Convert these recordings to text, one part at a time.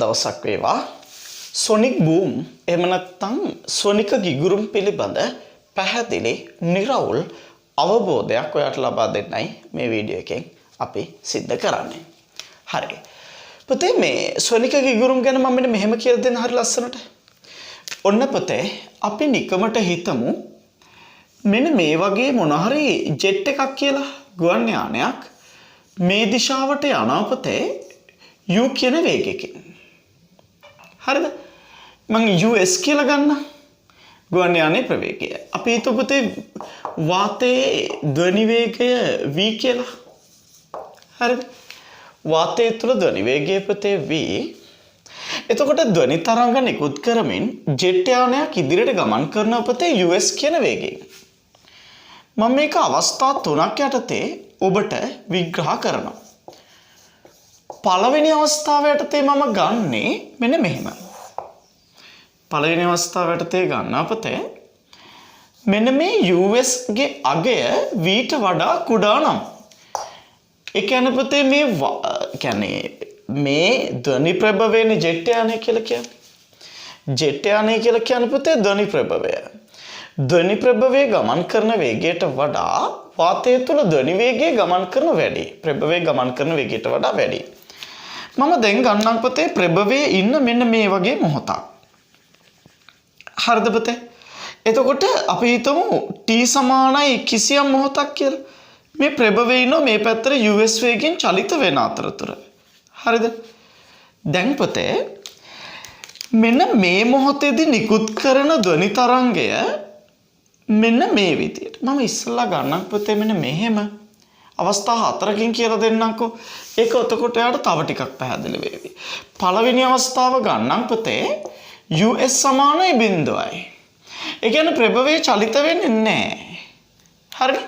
දවසක් වේවා sonic boom එහෙම නැත්නම් සොනික ගිගුරුම් පිළිබඳ පැහැදිලි නිර්වුල් අවබෝධයක් ඔයාලට ලබා දෙන්නයි මේ වීඩියෝ එකෙන් අපි සිද්ධ කරන්නේ. හරි. පුතේ මේ සොනික ගිගුරුම් ගැන මම මෙහෙම කියලා දෙන්න හරි ලස්සනට. ඔන්න පුතේ අපි නිකමට හිතමු මෙන්න මේ වගේ මොන හරි ජෙට් එකක් කියලා ගුවන් යානයක් මේ දිශාවට යනවා පුතේ u කියන වේගයකින්. හරිද? මම US කියලා ගන්න. ගුවන් යානයේ ප්‍රවේගය. අපි හිතමු පුතේ වාතයේ ධ්වනි වේගය v කියලා. හරිද? වාතයේ තුල ධ්වනි වේගය පුතේ v. එතකොට ධ්වනි තරංග නිකුත් කරමින් ජෙට් යානයක් ඉදිරියට ගමන් කරන පුතේ US කියන වේගයෙන්. මම මේක අවස්ථා තුනක් යටතේ ඔබට විග්‍රහ කරනවා. පළවෙනි අවස්ථාව යටතේ මම ගන්නෙ මෙන්න මෙහෙම. පළවෙනි අවස්ථාව යටතේ ගන්නවා පුතේ මෙන්න මේ US ගේ අගය V ට වඩා කුඩා නම්. ඒ කියන්නේ පුතේ මේ ධ්වනි ප්‍රභවයනේ ජෙට් යානය කියලා කියන්නේ. ජෙට් යානය කියලා කියන්නේ පුතේ ධ්වනි ප්‍රභවය. ධ්වනි ප්‍රභවයේ ගමන් කරන වේගයට වඩා වාතය තුළ ධ්වනි වේගය ගමන් කරන වැඩි. ප්‍රභවයේ ගමන් කරන වේගයට වඩා වැඩි. මම දැන් ගන්නම් පුතේ ප්‍රභවයේ ඉන්න මෙන්න මේ වගේ මොහොතක්. හරිද පුතේ? එතකොට අපි හිතමු t සමානයි කිසියම් මොහොතක් කියලා. මේ ප්‍රභවයේ ඉන්න මේ පැත්තට US වේගයෙන් චලිත වෙන අතරතුර. හරිද? දැන් පුතේ මෙන්න මේ මොහොතේදී නිකුත් කරන ධ්වනි තරංගය මෙන්න මේ විදියට. මම ඉස්සෙල්ලා ගන්නම් පුතේ මෙන්න මෙහෙම. අවස්ථා හතරකින් කියලා දෙන්නම්කෝ. ඒක එතකොට යාට තව ටිකක් පැහැදිලි වෙවි. පළවෙනි අවස්ථාව ගන්නම් පුතේ US සමානයි 0යි. ඒ කියන්නේ ප්‍රභවයේ චලිත වෙන්නේ නැහැ. හරි?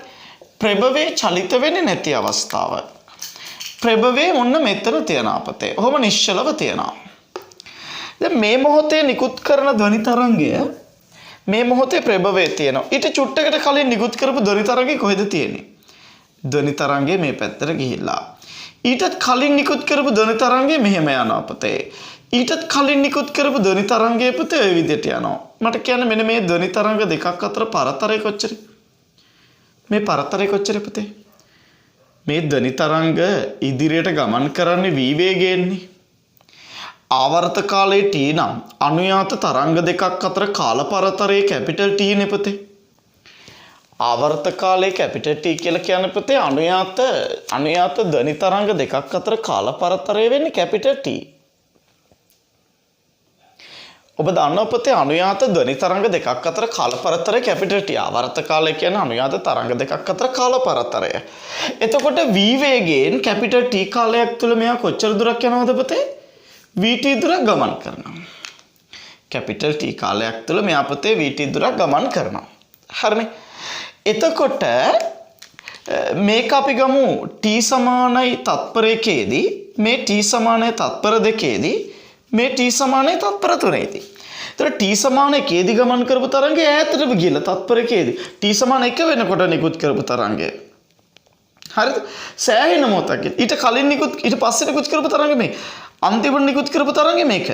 ප්‍රභවයේ චලිත වෙන්නේ නැති අවස්ථාව. ප්‍රභවයේ මොන්න මෙතන තියනවා පුතේ. ඔහොම නිශ්චලව තියනවා. දැන් මේ මොහොතේ නිකුත් කරන ධ්වනි තරංගය මේ මොහොතේ ප්‍රභවයේ තියෙනවා. ඊට චුට්ටකට කලින් නිකුත් කරපු ධ්වනි තරංගය කොහෙද තියෙන්නේ? ධ්වනි තරංගය මේ පැත්තට ගිහිල්ලා. ඊටත් කලින් නිකුත් කරපු ධ්වනි තරංගය මෙහෙම යනවා පුතේ. ඊටත් කලින් නිකුත් කරපු ධ්වනි තරංගය පුතේ ওই විදිහට යනවා. මට කියන්න මෙන්න මේ ධ්වනි තරංග දෙකක් අතර පරතරය කොච්චරද? මේ පරතරය කොච්චරද පුතේ? මේ ධ්වනි තරංග ඉදිරියට ගමන් කරන්නේ v වේගයෙන්නේ. ආවර්ත කාලයේ t නම් අනුයාත තරංග දෙකක් අතර කාල පරතරයේ කැපිටල් T නේ පුතේ. ආවර්ත කාලයේ කැපිටල් T කියලා කියන්නේ පුතේ අනුයාත ධ්වනි තරංග දෙකක් අතර කාල පරතරය වෙන්නේ කැපිටල් T. ඔබ දන්නවා පුතේ අනුයාත ධ්වනි තරංග දෙකක් අතර කාල පරතරය කැපිටල් T. ආවර්ත කාලය කියන්නේ අනුයාත තරංග දෙකක් අතර කාල පරතරය. එතකොට v වේගයෙන් කැපිටල් T කාලයක් තුල මෙයා කොච්චර දුරක් යනවද පුතේ? vt දුරක් ගමන් කරනවා. කැපිටල් T කාලයක් තුල මෙයා පුතේ vt දුරක් ගමන් කරනවා. හරිනේ? එතකොට මේක අපි ගමු t සමානයි තත්පරයකදී මේ t සමානයි තත්පර දෙකේදී මේ t සමානයි තත්පර තුනේදී. ඒතර t සමාන එකේදී ගමන් කරපු තරංගය ඈතටම ගිහලා තත්පරකේදී t සමාන 1 වෙනකොට නිකුත් කරපු තරංගය. හරිද? සෑහෙන මොහොතක් ඊට කලින් ඊට පස්සේ නිකුත් කරපු තරංගය මේ. අන්තිමට නිකුත් කරපු තරංගය මේක.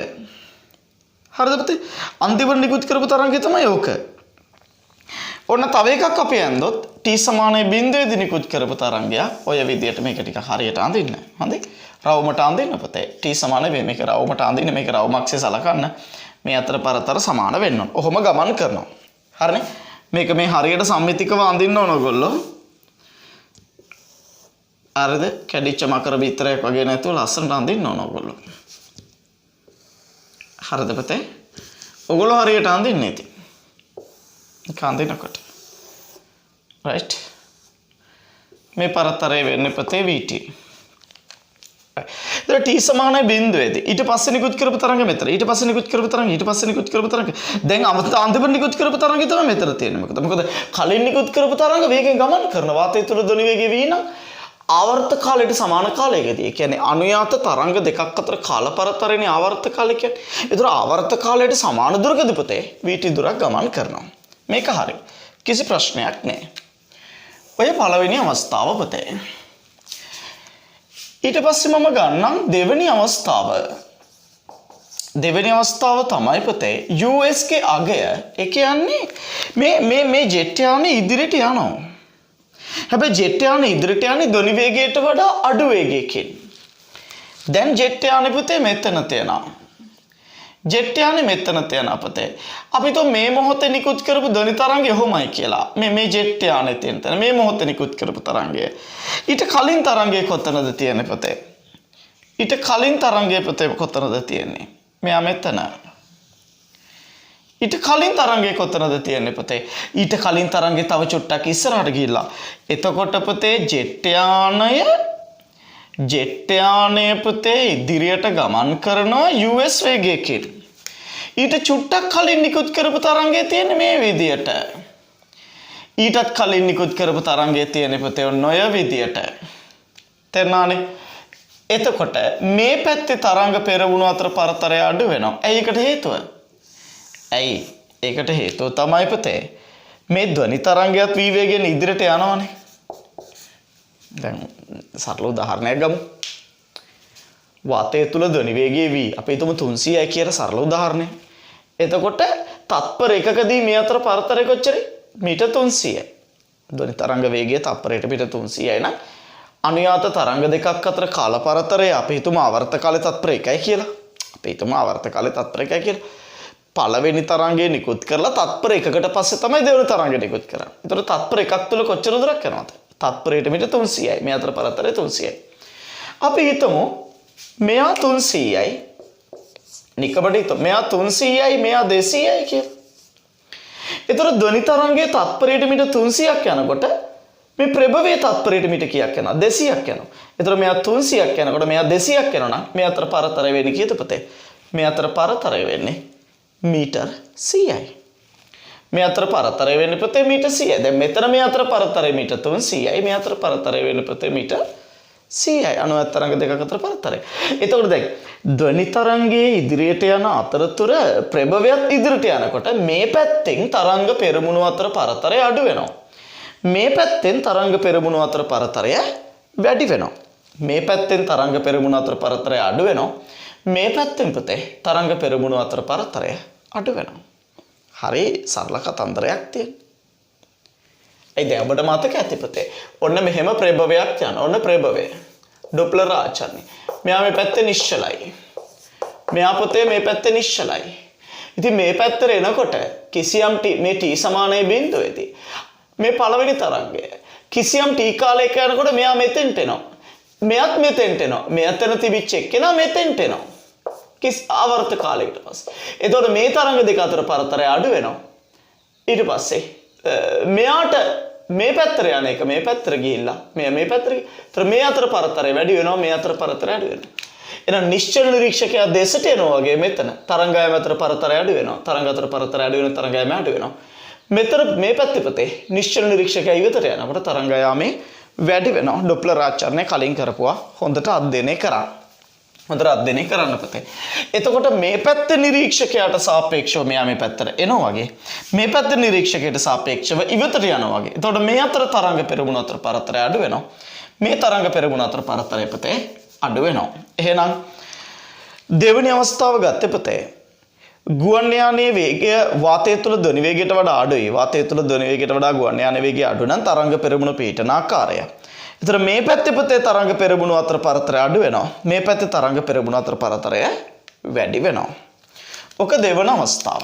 හරිද පුතේ? අන්තිමට නිකුත් කරපු තරංගය තමයි ඕක. ඔන්න තව එකක් අපි ඇන්දොත් t සමානයි 0 දී නිකුත් කරපු තරංගය ඔය විදියට මේක ටික හරියට අඳින්න. හරි? රවුමට අඳින්න පුතේ. t සමාන වේ මේක රවුමට අඳින්න මේක රවුමක්සේ සලකන්න. මේ අතර පරතර සමාන වෙන්න ඕන. ඔහොම ගමන් කරනවා. හරිනේ? මේක මේ හරියට සම්මිතිකව අඳින්න ඕන ඔයගොල්ලෝ. හරිද? කැඩිච්ච මකර බිත්තරයක් වගේ නැතුව ලස්සනට අඳින්න ඕන ඔයගොල්ලෝ. හරිද පුතේ? ඔයගොල්ලෝ හරියට අඳින්නේ ඉතින්. අඳිනකොට. right? මේ පරතරය වෙන්නේ පුතේ vt. දැන් t සමානයි 0 දී. ඊට පස්සේ නිකුත් කරපු තරංග මෙතන. ඊට පස්සේ නිකුත් කරපු තරංග ඊට පස්සේ නිකුත් කරපු තරංග. දැන් අන්තිමට නිකුත් කරපු තරංගය තමයි මෙතන තියෙන්නේ. මොකද කලින් නිකුත් කරපු තරංග වේගයෙන් ගමන් කරන වාතය තුළ ධ්වනි වේගය v නම් ආවර්ත කාලයට සමාන කාලයකදී. ඒ කියන්නේ අනුයාත තරංග දෙකක් අතර කාල පරතරයනේ ආවර්ත කාලය කියන්නේ. ඒතර ආවර්ත කාලයට සමාන දුරකදී පුතේ vt දුරක් ගමන් කරනවා. මේක හරි. කිසි ප්‍රශ්නයක් නැහැ. ඔය පළවෙනි අවස්ථාව පුතේ. ඊට පස්සේ මම ගන්නම් දෙවෙනි අවස්ථාව. දෙවෙනි අවස්ථාව තමයි පුතේ US ගේ අගය. ඒ කියන්නේ මේ ජෙට් යානේ ඉදිරියට යනවා. හැබැයි ජෙට් යානේ ඉදිරියට යන්නේ ධ්වනි වේගයට වඩා අඩු වේගයකින්. දැන් ජෙට් යානේ පුතේ මෙතන තියෙනවා. ජෙට් යානේ මෙතන තියෙනවා පුතේ. අපි તો මේ මොහොතේ නිකුත් කරපු ධ්වනි තරංගය ඔහොමයි කියලා. මේ ජෙට් යානේ තියෙන තැන මේ මොහොතේ නිකුත් කරපු තරංගය. ඊට කලින් තරංගය කොතනද තියෙන්නේ පුතේ? ඊට කලින් තරංගය පුතේ කොතනද තියෙන්නේ? මෙයා මෙතන. ඊට කලින් තරංගය කොතනද තියෙන්නේ පුතේ? ඊට කලින් තරංගය තව චුට්ටක් ඉස්සරහට ගිහිල්ලා. එතකොට පුතේ ජෙට් යානය පුතේ ඉදිරියට ගමන් කරනවා US වේගයකින්. ඊට චුට්ටක් කලින් නිකුත් කරපු තරංගය තියෙන්නේ මේ විදියට. ඊටත් කලින් නිකුත් කරපු තරංගය තියෙන්නේ පුතේ ඔන්න ඔය විදියට. තේරුණානේ? එතකොට මේ පැත්තේ තරංග පෙරමුණු අතර පරතරය අඩු වෙනවා. ඇයි ඒකට හේතුව? ඇයි? ඒකට හේතුව තමයි පුතේ මේ ධ්වනි තරංගයත් v වේගයෙන් ඉදිරියට යනවානේ. දැන් සරල උදාහරණයක් ගමු. වාතය තුල ධ්වනි වේගය v අපි හිතමු 300යි කියලා සරල උදාහරණයක්. එතකොට තත්පර එකකදී මේ අතර පරතරය කොච්චරයි? මීටර් 300යි. ධ්වනි තරංග වේගය තත්පරයට මීටර් 300යි නම් අනුයාත තරංග දෙකක් අතර කාල පරතරය අපි හිතමු ආවර්ත කාලය තත්පර 1යි කියලා. අපි හිතමු ආවර්ත කාලය තත්පර 1යි කියලා. පළවෙනි තරංගය නිකුත් කරලා තත්පර එකකට පස්සේ තමයි දෙවෙනි තරංගය නිකුත් කරන්නේ. ඒතකොට තත්පර එකක් තුල කොච්චර දුරක් යනවද? තත්පරයට මීටර් 300යි. මේ අතර පරතරය 300යි. අපි හිතමු මෙයා 300යි. නිකබඩ හිතමු මෙයා 300යි මෙයා 200යි කියලා. ඒතකොට ධ්වනි තරංගයේ තත්පරයට මීටර් 300ක් යනකොට මේ ප්‍රභවයේ තත්පරයට මීටර් කීයක් යනවා? 200ක් යනවා. ඒතකොට මෙයා 300ක් යනකොට මෙයා 200ක් යනවා නම් මේ අතර පරතරය වෙන්නේ කීයද පුතේ? මේ අතර පරතරය වෙන්නේ මීටර් 100යි. මේ අතර පරතරය වෙන්නේ පුතේ මීටර් 100යි. දැන් මෙතන මේ අතර පරතරය මීටර් 300යි. මේ අතර පරතරය වෙන්නේ පුතේ මීටර් 100යි. අනුවත් තරංග දෙකක අතර පරතරය. එතකොට දැන් ධ්වනි තරංගයේ ඉදිරියට යන අතරතුර ප්‍රභවයත් ඉදිරියට යනකොට මේ පැත්තෙන් තරංග පෙරමුණු අතර පරතරය අඩු වෙනවා. මේ පැත්තෙන් තරංග පෙරමුණු අතර පරතරය වැඩි වෙනවා. මේ පැත්තෙන් තරංග පෙරමුණු අතර පරතරය අඩු වෙනවා. මේ පැත්තෙන් පුතේ තරංග පෙරමුණු අතර පරතරය අඩු වෙනවා. හරි සරල කතන්දරයක් තියෙනවා. ඒ දැන් ඔබට මතක ඇති පුතේ. ඔන්න මෙහෙම ප්‍රභවයක් යන. ඔන්න ප්‍රභවය. ඩොප්ලර් ආචරණය. මෙයා මේ පැත්තේ නිශ්චලයි. මෙයා පුතේ මේ පැත්තේ නිශ්චලයි. ඉතින් මේ පැත්තට එනකොට කිසියම් මේ t සමානයි බිඳුවේදී මේ පළවෙනි තරංගය කිසියම් t කාලයක යනකොට මෙයා මෙතෙන්ට එනවා. මෙයත් මෙතෙන්ට එනවා. මෙතන තිබිච්ච එක්කෙනා මෙතෙන්ට එනවා. ආවර්ත කාලයකට පස්සේ. එතකොට මේ තරංග දෙක අතර පරතරය අඩු වෙනවා. ඊට පස්සේ මෙයාට මේ පැත්තට යන එක මේ පැත්තට ගිහිල්ලා මේ පැත්තට ඒතර මේ අතර පරතරය වැඩි වෙනවා මේ අතර පරතරය අඩු වෙනවා. එහෙනම් නිශ්චල නිරීක්ෂකයා දෙසට එනවා වගේ මෙතන තරංගයම අතර පරතරය අඩු වෙනවා. තරංග අතර පරතරය අඩු වෙනවා තරංගයම අඩු වෙනවා. මෙතන මේ පැත්තේ පුතේ නිශ්චල නිරීක්ෂකයා ඉවතට යනකොට තරංගයාමේ වැඩි වෙනවා. ඩොප්ලර් ආචරණය කලින් කරපුවා හොඳට අධ්‍යයනය කරා. හොඳට අධ්‍යයනය කරන්න පුතේ. එතකොට මේ පැත්තේ නිරීක්ෂකයාට සාපේක්ෂව මෙයා මේ පැත්තට එනවා වගේ මේ පැත්තේ නිරීක්ෂකයට සාපේක්ෂව ඉවතට යනවා වගේ. එතකොට මේ අතර තරංග පෙරමුණු අතර පරතරය අඩු වෙනවා. මේ තරංග පෙරමුණු අතර පරතරය පුතේ අඩු වෙනවා. එහෙනම් දෙවෙනි අවස්ථාව ගත්තේ පුතේ. ගුවන් යානයේ වේගය වාතය තුළ ධ්වනි වේගයට වඩා අඩුයි. වාතය තුළ ධ්වනි වේගයට වඩා ගුවන් යානයේ වේගය අඩු නම් තරංග පෙරමුණු පිහිටන ආකාරය. එතන මේ පැත්තේ පුතේ තරංග පෙරමුණු අතර පරතරය අඩු වෙනවා. මේ පැත්තේ තරංග පෙරමුණු අතර පරතරය වැඩි වෙනවා. ඔක දෙවන අවස්ථාව.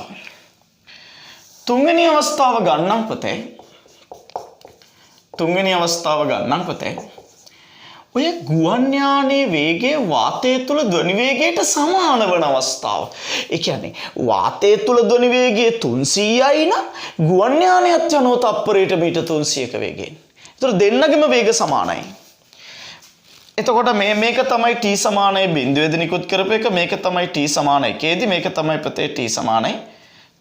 තුන්වෙනි අවස්ථාව ගන්නම් පුතේ. තුන්වෙනි අවස්ථාව ගන්නම් පුතේ. ඔය ගුවන් යානයේ වේගය වාතය තුල ධ්වනි වේගයට සමාන වන අවස්ථාව. ඒ කියන්නේ වාතය තුල ධ්වනි වේගය 300යි නම් ගුවන් යානයත් යනවා තප්පරයට මීටර් 300ක වේගයෙන්. ඒතර දෙන්නගෙම වේග සමානයි. එතකොට මේක තමයි t සමානයි බිඳුවේදී නිකුත් කරපු එක. මේක තමයි t සමාන 1ේදී. මේක තමයි පුතේ t සමානයි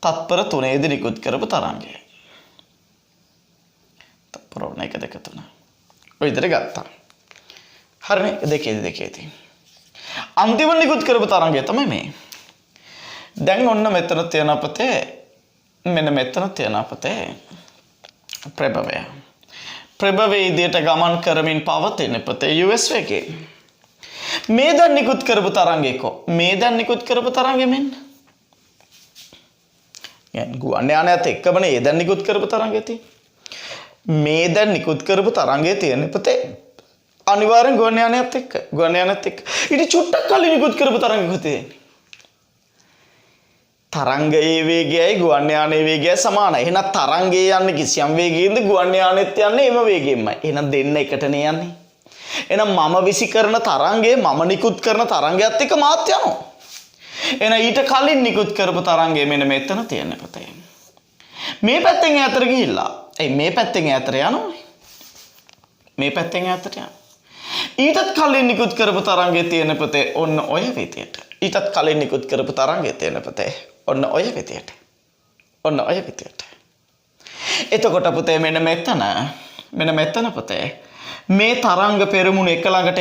තත්පර 3ේදී නිකුත් කරපු තරංගය. තත්පර 1 2 3. ඔය විදිහට ගත්තා. හරිනේ දෙකේදී අන්තිම නිකුත් කරපු තරංගය තමයි මේ. දැන් ඔන්න මෙතන තියෙන අපතේ මෙන්න මෙතන තියෙන අපතේ ප්‍රභවය. ප්‍රභවයේ ඉදිරියට ගමන් කරමින් පවතින අපතේ US වේගය. මේ දැන් නිකුත් කරපු තරංගය කො මේ දැන් නිකුත් කරපු තරංගෙ මෙන්න. يعني ගුවන් යානයත් එක්කමනේ ඒ දැන් නිකුත් කරපු තරංගය තියෙන්නේ. මේ දැන් නිකුත් කරපු තරංගය තියෙන්නේ පුතේ අනිවාර්යෙන් ගුවන් යානයත් එක්ක. ගුවන් යානයත් එක්ක. ඊට චුට්ටක් කලින් නිකුත් කරපු තරංගෙ තියෙන්නේ. තරංගයේ වේගයයි ගුවන් යානයේ වේගයයි සමානයි. එහෙනම් තරංගයේ යන්නේ කිසියම් වේගයකින්ද ගුවන් යානෙත් යන්නේ එම වේගයෙන්මයි. එහෙනම් දෙන්න එකටනේ යන්නේ. එහෙනම් මම විසි කරන තරංගයේ මම නිකුත් කරන තරංගයත් එක්ක මාත් යනවා. එහෙනම් ඊට කලින් නිකුත් කරපු තරංගය මෙන්න මෙතන තියෙන පුතේ. මේ පැත්තෙන් ඈතට ගිහිල්ලා. මේ පැත්තෙන් ඈතට යනවානේ. මේ පැත්තෙන් ඈතට යනවා. ඊටත් කලින් නිකුත් කරපු තරංගයේ තියෙන පුතේ ඔන්න ඔය විදියට. ඊටත් කලින් නිකුත් කරපු තරංගයේ තියෙන පුතේ ඔන්න ඔය විදියට. ඔන්න ඔය විදියට. එතකොට පුතේ මෙන්න මෙතන පුතේ මේ තරංග පෙරමුණු එක ළඟට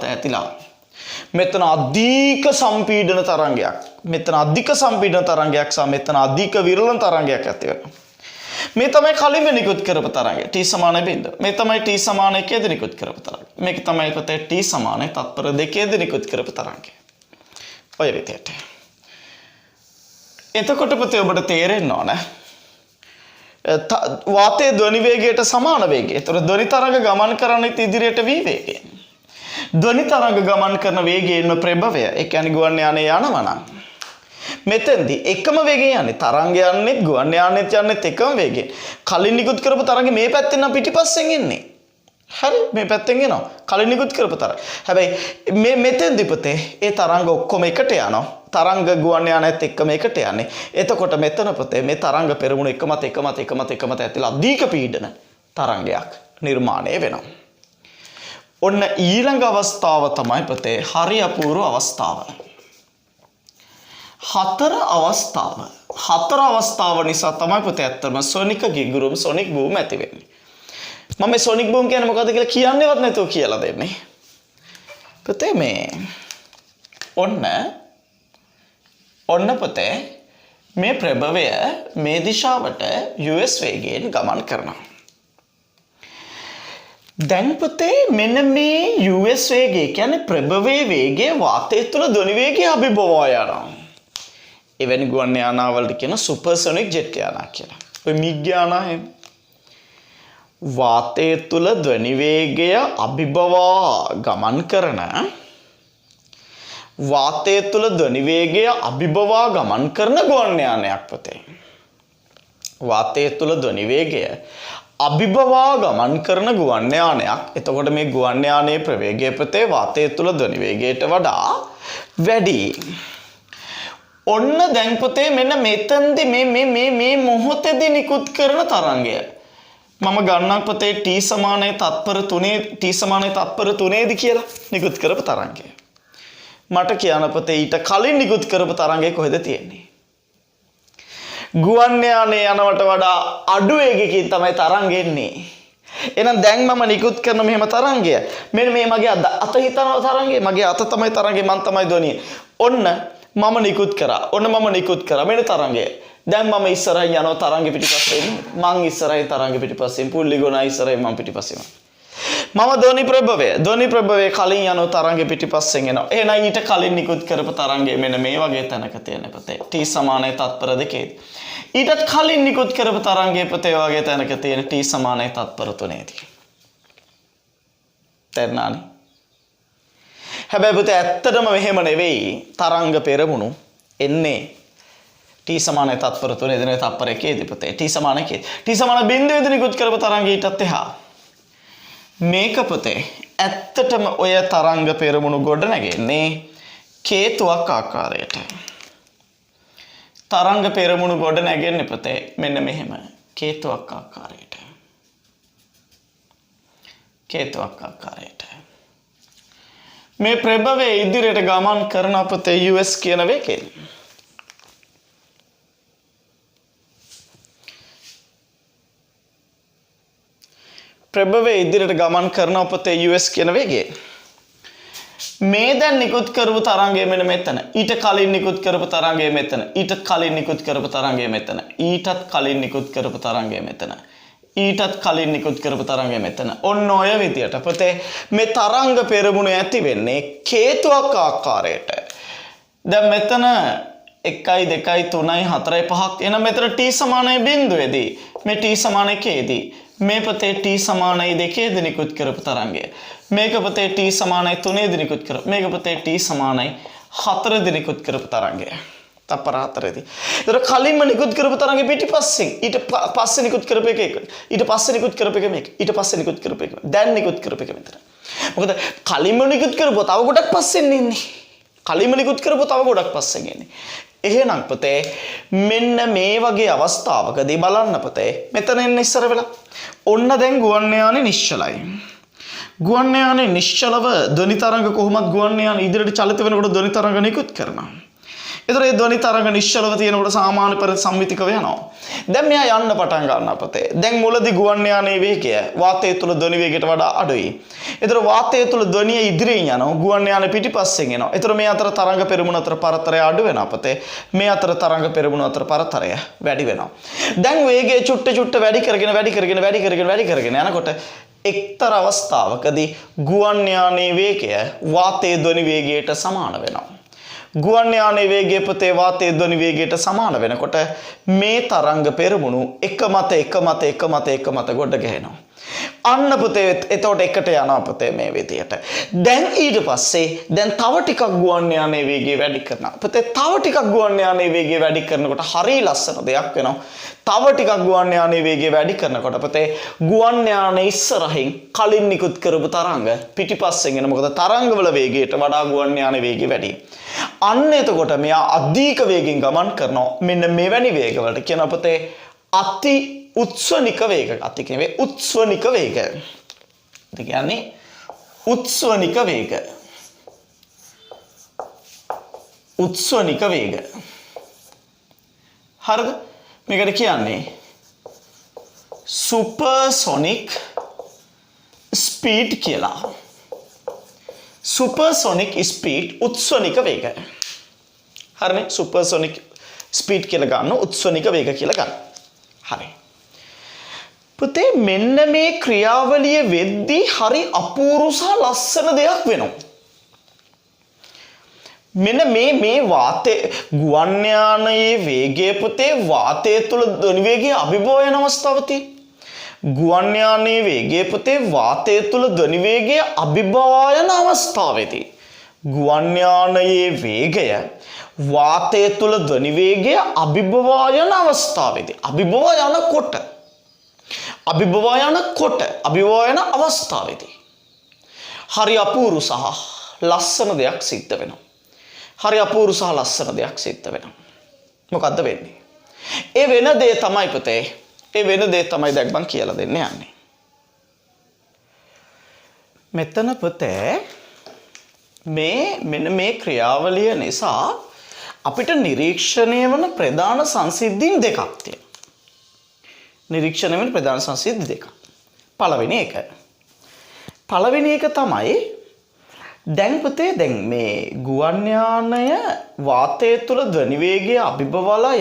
ඇතිලා මෙතන අධික සම්පීඩන තරංගයක් මෙතන අධික සම්පීඩන තරංගයක් සහ මෙතන අධික විරලන තරංගයක් ඇති වෙනවා. මේ තමයි කලින්ම නිකුත් කරපු තරංගය t සමාන බිඳුව. මේ තමයි t සමාන 1 ද නිකුත් කරපු තරංගය. මේක තමයි පුතේ t සමාන තත්පර 2 ද නිකුත් කරපු තරංගය. ඔය විදිහට. එතකොට පුතේ ඔබට තේරෙන්න ඕන වාතයේ ධ්වනි වේගයට සමාන වේගය. ඒතර ධ්වනි තරංග ගමන් කරන්නේ ඉදිරියට v වේගයෙන්. ධ්වනි තරංග ගමන් කරන වේගයෙන්ම ප්‍රභවය ඒ කියන්නේ ගුවන් යානයේ යනවා නම් මෙතෙන්දී එකම වේගයෙන් යන්නේ තරංග යන්නේ ගුවන් යානෙත් යන්නේ එකම වේගයෙන්. කලින් නිකුත් කරපු තරංගෙ මේ පැත්තෙන් නම් පිටිපස්සෙන් එන්නේ. හරි මේ පැත්තෙන් එනවා. කලින් නිකුත් කරපු තරංග. හැබැයි මේ මෙතෙන්දී පුතේ ඒ තරංග ඔක්කොම එකට යනවා. තරංග ගුවන් යානෙත් එක්කම එකට යන්නේ. එතකොට මෙතන පුතේ මේ තරංග පෙරමුණු එක මත ඇතිලා අධික පීඩන තරංගයක් නිර්මාණය වෙනවා. ඔන්න ඊළඟ අවස්ථාව තමයි පුතේ හරි අපූර්ව අවස්ථාව. හතර අවස්ථාව නිසා තමයි පුතේ ඇත්තම සොනික ගිගුරුම් සොනික් බූම් ඇති වෙන්නේ. මම මේ සොනික් බූම් කියන්නේ මොකද්ද කියලා කියන්නේවත් නැතුව කියලා දෙන්නේ. පුතේ මේ ඔන්න පුතේ මේ ප්‍රභවය මේ දිශාවට US වේගයෙන් ගමන් කරනවා. දැන් පුතේ මෙන්න මේ US වේගය කියන්නේ ප්‍රභවයේ වේගය වාතය තුළ ධ්වනි වේගය අභිබවා යනවා. එවැනි ගුවන් යානාවලට කියන සුපර්සොනික් ජෙට් යානා කියලා. ඔය මිග් යානා එහෙම. වාතය තුළ ධ්වනි වේගය අභිබවා ගමන් කරන ගුවන් යානයක් පුතේ. වාතය තුළ ධ්වනි වේගය අභිබවා ගමන් කරන ගුවන් යානයක්. එතකොට මේ ගුවන් යානයේ ප්‍රවේගය පුතේ වාතය තුළ ධ්වනි වේගයට වඩා වැඩි. ඔන්න දැන් පුතේ මෙන්න මෙතෙන්දි මේ මොහොතේදී නිකුත් කරන තරංගය මම ගන්නම් පුතේ t සමානයි තත්පර 3 දී කියලා නිකුත් කරපු තරංගය. මට කියන්න පුතේ ඊට කලින් නිකුත් කරපු තරංගය කොහෙද තියෙන්නේ? ගුවන් යානයේ යනවට වඩා අඩු වේගයකින් තමයි තරංග එන්නේ. එහෙනම් දැන් මම නිකුත් කරන මෙහෙම තරංගය මෙන්න මේ මගේ අත හිතන තරංගය මගේ අත තමයි තරංගේ මම තමයි ධ්වනිය. ඔන්න මම නිකුත් කරා මෙන්න තරංගය. දැන් මම ඉස්සරහින් යනවා තරංගෙ පිටිපස්සෙන් මං ඉස්සරහින් තරංගෙ පිටිපස්සෙන් පුල්ලිගොනා ඉස්සරහින් මම පිටිපස්සෙන්. මම ධ්වනි ප්‍රභවයේ කලින් යනවා තරංගෙ පිටිපස්සෙන් එනවා. එහෙනම් ඊට කලින් නිකුත් කරපු තරංගය මෙන්න මේ වගේ තැනක තියෙන පුතේ. t සමානයි තත්පර 2. ඊටත් කලින් නිකුත් කරපු තරංගය පුතේ වගේ තැනක තියෙන t සමානයි තත්පර 3දී. තේරුණානේ? හැබැයි පුතේ ඇත්තටම මෙහෙම නෙවෙයි තරංග පෙරමුණු එන්නේ t සමානයි තත්පර 3 දී නෙවෙයි තත්පර 1 දී පුතේ. t සමාන 1. t සමාන බිඳුවේදී නිකුත් කරපු තරංගය ඊටත් එහා. මේක පුතේ ඇත්තටම ඔය තරංග පෙරමුණු ගොඩ නැගෙන්නේ කේතුවක් ආකාරයට. තරංග පෙරමුණු ගොඩ නැගෙන්නේ පුතේ මෙන්න මෙහෙම කේතුවක් ආකාරයට. මේ ප්‍රභවයේ ඉදිරියට ගමන් කරන පුතේ US කියන වේගයෙන්. ප්‍රභවයේ ඉදිරියට ගමන් කරන පුතේ US කියන වේගයෙන්. මේ දැන් නිකුත් කරපු තරංගය මෙන්න මෙතන. ඊට කලින් නිකුත් කරපු තරංගය මෙතන. ඊටත් කලින් නිකුත් කරපු තරංගය මෙතන. ඊටත් කලින් නිකුත් කරපු තරංගය මෙතන. ඔන්න ඔය විදියට පුතේ මේ තරංග පෙරමුණ ඇති වෙන්නේ කේතුවක් ආකාරයට. දැන් මෙතන 1යි 2යි 3යි 4යි 5ක් එන මෙතන t සමානයි බිඳුවේදී මේ t සමාන 1ේදී මේ පුතේ t සමානයි 2ේදී නිකුත් කරපු තරංගය. මේක පුතේ t සමානයි 3ේදී නිකුත් කරපු. මේක පුතේ t සමානයි 4ේදී නිකුත් කරපු තරංගය. තප්පර 4ේදී. ඒතර කලින්ම නිකුත් කරපු තරංගෙ පිටිපස්සෙන් ඊට පස්සේ නිකුත් කරපු එක එක. ඊට පස්සේ නිකුත් කරපු එක මේක. ඊට පස්සේ නිකුත් කරපු එක. දැන් නිකුත් කරපු එක මෙතන. මොකද කලින්ම නිකුත් කරපුවා තව ගොඩක් පස්සෙන් ඉන්නේ. කලින්ම නිකුත් කරපුවා තව ගොඩක් පස්සෙන් ඉන්නේ. එහෙනම් පුතේ මෙන්න මේ වගේ අවස්ථාවකදී බලන්න පුතේ මෙතන එන්න ඉස්සර වෙලා. ඔන්න දැන් ගුවන් යානේ නිශ්චලයි. ගුවන් යානේ නිශ්චලව ධ්වනි තරංග කොහොමද ගුවන් යානේ ඉදිරියට චලිත වෙනකොට ධ්වනි තරංග නිකුත් කරනවා. ඒතර ඒ ධ්වනි තරංග නිශ්චලව තියෙනකොට සාමාන්‍ය පරිසම්මිතිකව යනවා. දැන් මෙයා යන්න පටන් ගන්නවා පුතේ. දැන් මුලදී ගුවන් යානයේ වේගය වාතය තුල ධ්වනි වේගයට වඩා අඩුයි. ඒතර වාතය තුල ධ්වනිය ඉදිරියෙන් යනවා. ගුවන් යානය පිටිපස්සෙන් එනවා. ඒතර මේ අතර තරංග පෙරමුණ අතර පරතරය අඩු වෙනවා පුතේ. මේ අතර තරංග පෙරමුණ අතර පරතරය වැඩි වෙනවා. දැන් වේගය චුට්ට වැඩි කරගෙන යනකොට එක්තරා අවස්ථාවකදී ගුවන් යානයේ වේගය වාතයේ ධ්වනි වේගයට සමාන වෙනවා. ගුවන් යානයේ වේගය පුතේ වාතයේ ධ්වනි වේගයට සමාන වෙනකොට මේ තරංග පෙරමුණු එක මත ගොඩ ගැහෙනවා. අන්න පුතේ එතකොට එකට යනවා පුතේ මේ විදියට. දැන් ඊට පස්සේ දැන් තව ටිකක් ගුවන් යානයේ වේගය වැඩි කරනවා. පුතේ තව ටිකක් ගුවන් යානයේ වේගය වැඩි කරනකොට හරිය ලස්සන දෙයක් වෙනවා. තව ටිකක් ගුවන් යානයේ වේගය වැඩි කරනකොට පුතේ ගුවන් යානයේ ඉස්සරහින් කලින් නිකුත් කරපු තරංග පිටිපස්සෙන් එන මොකද තරංගවල වේගයට වඩා ගුවන් යානයේ වේගය වැඩි. අන්න එතකොට මෙයා අධික වේගෙන් ගමන් කරනවා. මෙන්න මෙවැනි වේගවලට කියනවා පුතේ අති උත්ස්වනික වේග. අති කියන්නේ උත්ස්වනික වේග. ඒ කියන්නේ උත්ස්වනික වේග. උත්ස්වනික වේග. හරිද? මේකට කියන්නේ සුපර්සොනික් ස්පීඩ් කියලා. සුපර්සොනික් ස්පීඩ් උත්ස්වනික වේග. හරිනේ? සුපර්සොනික් ස්පීඩ් කියලා ගන්න උත්ස්වනික වේග කියලා ගන්න. හරි. පුතේ මෙන්න මේ ක්‍රියාවලිය වෙද්දී හරි අපූර්ව සහ ලස්සන දෙයක් වෙනවා. මෙන්න මේ වාතයේ ගුවන් යානයේ වේගය පුතේ වාතය තුල ධ්වනි වේගය අභිභව වෙන අවස්ථාවදී ගුවන් යානයේ වේගය පුතේ වාතය තුල ධ්වනි වේගය අභිභව යන අවස්ථාවේදී ගුවන් යානයේ වේගය වාතය තුල ධ්වනි වේගය අභිභව යන අවස්ථාවේදී අභිභව යන අවස්ථාවේදී හරි අපූර්ව සහ ලස්සන දෙයක් සිද්ධ වෙනවා. හරි අපූර්ව සහ ලස්සන දෙයක් සිද්ධ වෙනවා. මොකද්ද වෙන්නේ? ඒ වෙන දේ තමයි පුතේ. ඒ වෙන දේ තමයි දැන් මම කියලා දෙන්න යන්නේ. මෙතන පුතේ මෙන්න මේ ක්‍රියාවලිය නිසා අපිට නිරීක්ෂණය වන ප්‍රධාන සංසිද්ධීන් දෙකක් තියෙනවා. නිරීක්ෂණය වෙන ප්‍රධාන සංසිද්ධි දෙකක්. පළවෙනි එක තමයි දැන් පුතේ දැන් මේ ගුවන් යානය වාතය තුල ධ්වනි වේගය අභිභවලා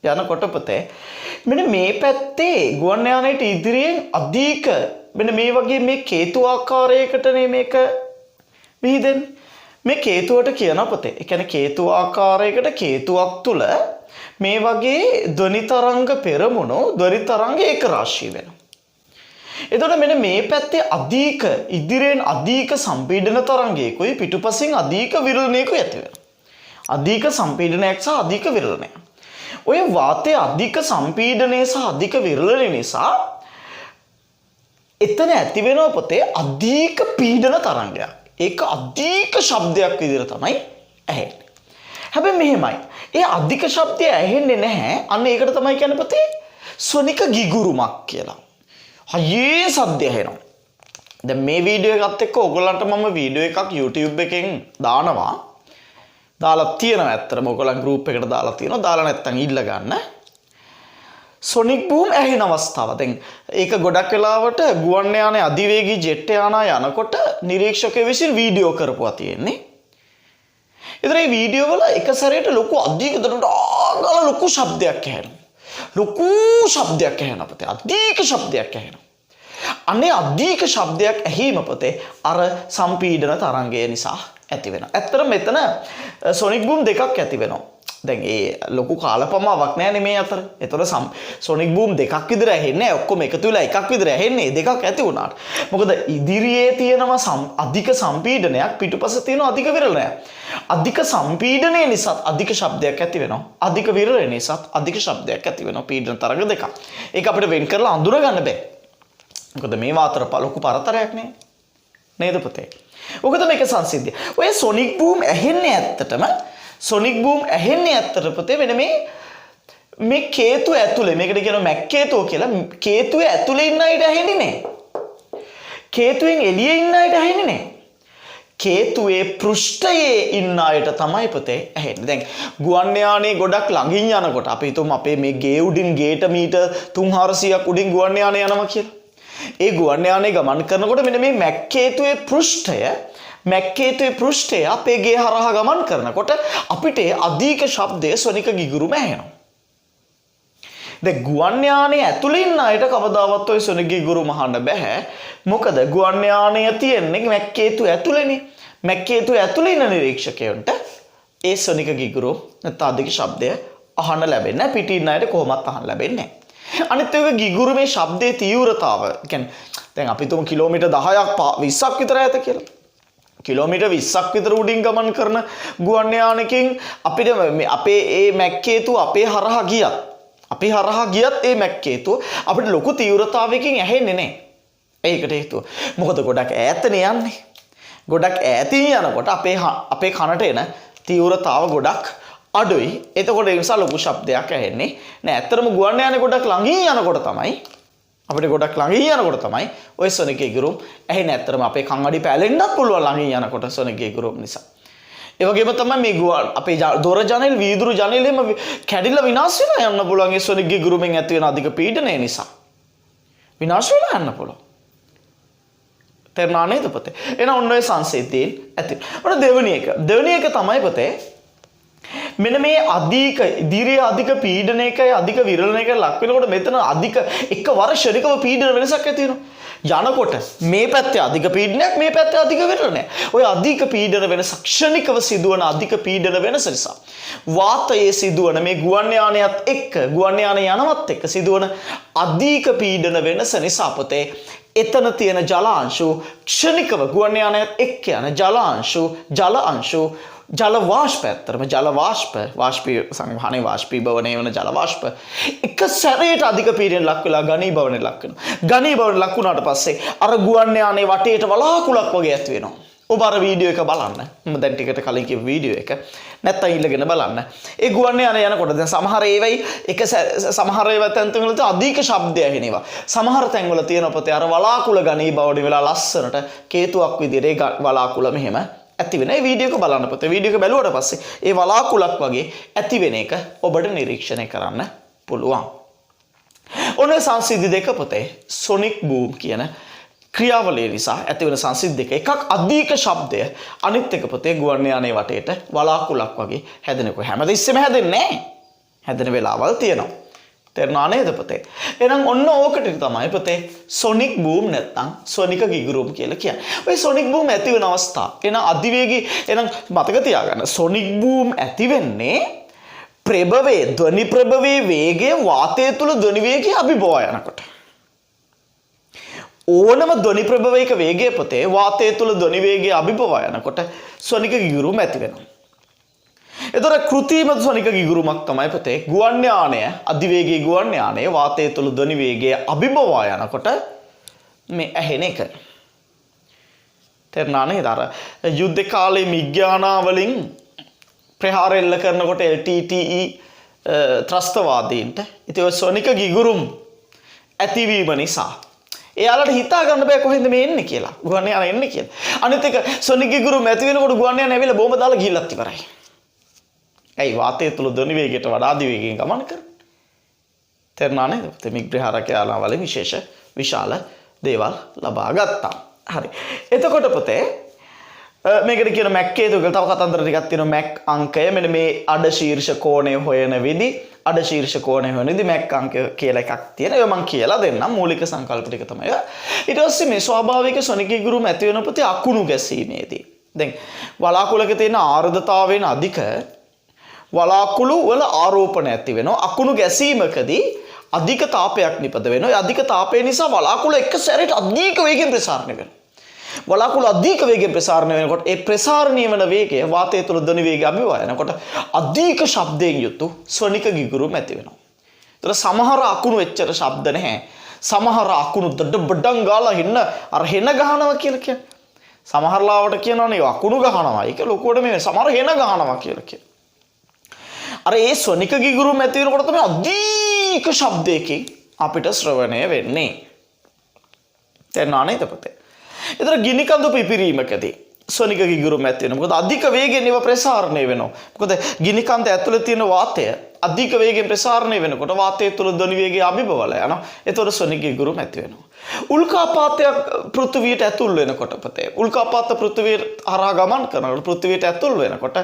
යනකොට පුතේ මෙන්න මේ පැත්තේ ගුවන් යානයට ඉදිරියෙන් අධික මෙන්න මේ වගේ මේ කේතු ආකාරයකටනේ මේක විහිදෙන්නේ. මේ කේතුවට කියන පුතේ. ඒ කියන්නේ කේතු ආකාරයකට කේතුවක් තුල මේ වගේ ධ්වනි තරංග පෙරමුණු ධ්වනි තරංග ඒක රාශිය වෙනවා. එතකොට මෙන්න මේ පැත්තේ අධික ඉදිරියෙන් අධික සම්පීඩන තරංගයකුයි පිටුපසින් අධික විරලණයකුයි ඇති වෙනවා. අධික සම්පීඩනයක් සහ අධික විරලණයක්. ඔය වාතයේ අධික සම්පීඩනය සහ අධික විරලණය නිසා එතන ඇති වෙනවා පුතේ අධික පීඩන තරංගයක්. ඒක අධික ශබ්දයක් විදිහට තමයි ඇහෙන්නේ. හැබැයි මෙහෙමයි. ඒ අධික ශබ්දය ඇහෙන්නේ නැහැ. අන්න ඒකට තමයි කියන්නේ පුතේ ස්වනික ගිගුරුමක් කියලා. හයේ සද්දය ඇහෙනවා. දැන් මේ වීඩියෝ එකත් එක්ක ඔයගොල්ලන්ට මම වීඩියෝ එකක් YouTube එකෙන් දානවා. දාලා තියෙනවා ඇත්තටම ඔයගොල්ලන් group එකට දාලා තියෙනවා. දාලා නැත්තම් ඉල්ල ගන්න. සොනික් බූම් ඇහෙන අවස්ථාව. දැන් ඒක ගොඩක් වෙලාවට ගුවන් යානයේ අධිවේගී ජෙට් යානා යනකොට නිරීක්ෂකයෝ විසින් වීඩියෝ කරපුවා තියෙන්නේ. ඒතර මේ වීඩියෝ වල එක සැරේට ලොකු අධික දරට ආගල ලොකු ශබ්දයක් ඇහෙනවා. ලොකු ශබ්දයක් ඇහෙනවා පුතේ. අධික ශබ්දයක් ඇහෙනවා. අනේ අධික ශබ්දයක් ඇහිම පුතේ අර සම්පීඩන තරංගය නිසා ඇති වෙනවා. ඇත්තට මෙතන සොනික් බූම් දෙකක් ඇති වෙනවා. දැන් ඒ ලොකු කාලපමාවක් නෑනේ මේ අතර. ඒතර සොනික් බූම් දෙකක් විතර ඇහෙන්නේ ඔක්කොම එකතු වෙලා එකක් විතර ඇහෙන්නේ දෙකක් ඇති වුණාට. මොකද ඉදිරියේ තියෙනවා අධික සම්පීඩනයක් පිටුපස තියෙනවා අධික විරලනයක්. අධික සම්පීඩනය නිසා අධික ශබ්දයක් ඇති වෙනවා. අධික විරලනය නිසා අධික ශබ්දයක් ඇති වෙනවා. පීඩන තරංග දෙකක්. ඒක අපිට වෙන් කරලා අඳුර ගන්න බෑ. මොකද මේවා අතර ලොකු පරතරයක් නේ. නේද පුතේ? ඔක තමයි ඒක සංසිද්ධිය. ඔය සොනික් බූම් ඇහෙන්නේ ඇත්තටම සොනික් බූම් ඇහෙන්නේ ඇත්තට පුතේ වෙන මේ කේතුව ඇතුලේ මේකට කියනවා මැක් කේතුව කියලා. කේතුවේ ඇතුලේ ඉන්න අයට ඇහෙන්නේ නැහැ. කේතුවෙන් එළියේ ඉන්න අයට ඇහෙන්නේ නැහැ. කේතුවේ පෘෂ්ඨයේ ඉන්න අයට තමයි පුතේ ඇහෙන්නේ. දැන් ගුවන් යානේ ගොඩක් ළඟින් යනකොට අපි හිතමු අපේ මේ ගේ උඩින් ගේට මීටර් 300ක් උඩින් ගුවන් යානේ යනවා කියලා. ඒ ගුවන් යානේ ගමන් කරනකොට මෙන්න මේ මැක් කේතුවේ පෘෂ්ඨය අපේ ගේ හරහා ගමන් කරනකොට අපිට අධික ශබ්දයේ ස්වනික ගිගුරුම ඇහෙනවා. දැන් ගුවන් යානේ ඇතුළේ ඉන්න අයට කවදාවත් ඔය ස්වනික ගිගුරුම අහන්න බෑ. මොකද ගුවන් යානය තියෙන්නේ මැක් කේතුව ඇතුළේනේ. මැක් කේතුව ඇතුළේ ඉන්න නිරීක්ෂකයන්ට ඒ ස්වනික ගිගුරු නැත්නම් අධික ශබ්දය අහන්න ලැබෙන්නේ නැහැ. පිටින් ඉන්න අයට කොහොමවත් අහන්න ලැබෙන්නේ නැහැ. අනිත් එක ගිගුරුමේ ශබ්දයේ තීව්‍රතාව කියන්නේ දැන් අපි තුමු කිලෝමීටර් 10ක් 20ක් විතර ඈත කියලා. කිලෝමීටර් 20ක් විතර උඩින් ගමන් කරන ගුවන් යානකින් අපිට අපේ ඒ මැක් කේතුව අපේ හරහා ගියත් ඒ මැක් කේතුව අපිට ලොකු තීව්‍රතාවයකින් ඇහෙන්නේ නැහැ. ඒකට හේතුව මොකද ගොඩක් ඈතනේ යන්නේ. ගොඩක් ඈතින් යනකොට අපේ කනට එන තීව්‍රතාව ගොඩක් අඩුයි. එතකොට ඒ නිසා ලොකු ශබ්දයක් ඇහෙන්නේ නෑ. ඇත්තටම ගුවන් යානේ ගොඩක් ළඟින් යනකොට තමයි ඔය සොනික ගිගුරුම් ඇහෙන්නේ. ඇත්තටම අපේ කන් අඩි පැලෙන්නත් පුළුවන් ළඟින් යනකොට සොනික ගිගුරුම් නිසා. ඒ වගේම තමයි මේ ගුවන් අපේ දොර ජනෙල් වීදුරු ජනෙලෙම කැඩිලා විනාශ වෙලා යන්න පුළුවන් ඒ සොනික ගිගුරුමෙන් ඇති වෙන අධික පීඩනය නිසා. විනාශ වෙලා යන්න පුළුවන්. තේරුණා නේද පුතේ? එහෙනම් ඔන්න ඔය සංසිද්ධීන් ඇති. ඔන්න දෙවෙනි එක තමයි පුතේ මෙන්න මේ ඉදිරියේ අධික පීඩනයකයි අධික විරලනයකයි ලක් වෙනකොට මෙතන අධික එකවර ශනිකව පීඩන වෙනසක් ඇති වෙනවා. යනකොට මේ පැත්තේ අධික පීඩනයක් මේ පැත්තේ අධික විරලනයක්. ඔය අධික පීඩන වෙනස ක්ෂණිකව සිදුවන අධික පීඩන වෙනස නිසා වාතයේ සිදුවන මේ ගුවන් යානයත් එක්ක ගුවන් යානය යනවත් එක්ක සිදුවන අධික පීඩන වෙනස නිසා පුතේ එතන තියෙන ජල අංශු ක්ෂණිකව ගුවන් යානයත් එක්ක යන ජල අංශු ජල වාෂ්ප ඇත්තරම ජල වාෂ්පී සංවහනයේ වාෂ්පීභවනය වන ජල වාෂ්ප එක සැරේට අධික පීඩනයට ලක් වෙලා ඝනීභවනයට ලක් වෙනවා. ඝනීභවනයට ලක් වුණාට පස්සේ අර ගුවන් යානේ වටේට වලාකුළක් වගේ ඇති වෙනවා. ඔබ අර වීඩියෝ එක බලන්න. මම දැන් ටිකට කලින් කියපු වීඩියෝ එක නැත්තම් ඊළඟට බලන්න. ඒ ගුවන් යානේ යනකොට දැන් සමහර ඒවා තැන්වල අධික ශබ්දය ඇහෙනවා. සමහර තැන්වල තියෙන පොතේ අර වලාකුළ ඝනීභවණය වෙලා ලස්සනට කේතුවක් විදිහට ඒ වලාකුළ මෙහෙම ඇති වෙන. ඒ වීඩියෝ එක බලන්න පුතේ. වීඩියෝ එක බැලුවට පස්සේ ඒ වලාකුළක් වගේ ඇති වෙන එක ඔබට නිරීක්ෂණය කරන්න පුළුවන්. ඔන්න සංසිද්ධි දෙක පුතේ සොනික් බූම් කියන ක්‍රියාවලිය නිසා ඇති වෙන සංසිද්ධි දෙක. එකක් අධික ශබ්දය, අනිත් එක පුතේ ගුවන් යානේ වටේට වලාකුළක් වගේ හැදෙනකොට හැමදෙස්සෙම හැදෙන්නේ නැහැ. හැදෙන වෙලාවල් තියෙනවා. තේරුණා නේද පුතේ? එහෙනම් ඔන්න ඕකට තමයි පුතේ සොනික් බූම් නැත්නම් සොනික ගිගුරුම් කියලා කියන්නේ. ඔය සොනික් බූම් ඇති වෙන අවස්ථාව. එහෙනම් අධිවේගී එහෙනම් මතක තියාගන්න. සොනික් බූම් ඇති වෙන්නේ ධ්වනි ප්‍රභවයේ වේගය වාතය තුල ධ්වනි වේගය අභිභවා යනකොට. ඕනම ධ්වනි ප්‍රභවයක වේගය පුතේ වාතය තුල ධ්වනි වේගය අභිභවා යනකොට සොනික ගිගුරුම් ඇති වෙනවා. එතකොට කෘත්‍රිම සොනික ගිගුරුමක් තමයි පුතේ ගුවන් යානය අධිවේගී ගුවන් යානය වාතය තුල ධ්වනි වේගය අභිභවා යනකොට මේ ඇහෙන එක. තේරුණා නේද? අර යුද්ධ කාලේ මිග්‍යානා වලින් ප්‍රහාර එල්ල කරනකොට LTTE ත්‍රස්තවාදීන්ට ඉතින් ඔය සොනික ගිගුරුම් ඇතිවීම නිසා එයාලට හිතා ගන්න බෑ කොහෙන්ද මේ එන්නේ කියලා. ගුවන් යාන එන්නේ කියලා. අනිත් එක සොනික ගිගුරුම් ඇති වෙනකොට ගුවන් යාන ඇවිල්ලා බෝම්බ දාලා ගිහිල්ලත් ඉවරයි. ඇයි වාතය තුල ධ්වනි වේගයට වඩා අධි වේගයෙන් ගමන් කරන්නේ? තේරුණා නේද? තෙමික් ප්‍රහාරකයාලා වල විශාල දේවල් ලබා ගත්තා. හරි. එතකොට පුතේ මේකට කියන මැක් හේතුව කියලා තව කතන්දර ටිකක් තියෙනවා. මැක් අංකය මෙන්න මේ අඩ ශීර්ෂ කෝණය හොයන විදි අඩ ශීර්ෂ කෝණය හොයන විදි මැක් අංකය කියලා එකක් තියෙනවා. ඒක මම කියලා දෙන්නම්. මූලික සංකල්ප ටික තමයි. ඊට පස්සේ මේ ස්වාභාවික සොනික ගිගුරුම ඇති වෙන ප්‍රති අකුණු ගැසීමේදී දැන් වලාකුළක තියෙන ආර්ද්‍රතාවයෙන් අධික වලාකුළු වල ආරෝපණ ඇති වෙනවා. අකුණු ගැසීමකදී අධික තාපයක් නිපද වෙනවා. ඒ අධික තාපය නිසා වලාකුළු එක සැරේට අධික වේගෙන් ප්‍රසාරණය වෙනවා. වලාකුළු අධික වේගෙන් ප්‍රසාරණය වෙනකොට ඒ ප්‍රසාරණය වන වේගය වාතය තුළ ධ්වනි වේගය අභිවායනකොට අධික ශබ්දයෙන් යුතු ස්වනික ගිගුරුම් ඇති වෙනවා. ඒතර සමහර අකුණු එච්චර ශබ්ද නැහැ. සමහර අකුණු දඩ බඩන් ගාලා හින්න අර හෙන ගහනවා කියලා කියන්නේ. සමහර ලාවට කියනවනේ අකුණු ගහනවා. ඒක ලොකුවට මේ සමහර හෙන ගහනවා කියලා කියන්නේ. අර ඒ ස්වනික ගිගුරුම් ඇති වෙනකොට තමයි අධික ශබ්දයකින් අපිට ශ්‍රවණය වෙන්නේ. තේරුණා නේද පුතේ? ඒතර ගිනි කඳු පිපිරීමකදී ස්වනික ගිගුරුම් ඇති වෙනවා. මොකද අධික වේගෙන් ඒවා ප්‍රසාරණය වෙනවා. මොකද ගිනි කඳ ඇතුලේ තියෙන වාතය අධික වේගෙන් ප්‍රසාරණය වෙනකොට වාතය තුළ ධ්වනි වේගය අභිබවල යනවා. ඒතකොට ස්වනික ගිගුරුම් ඇති වෙනවා. උල්කාපාතයක් පෘථිවියට ඇතුල් වෙනකොට පුතේ උල්කාපාත පෘථිවිය හරහා ගමන් කරනකොට පෘථිවියට ඇතුල් වෙනකොට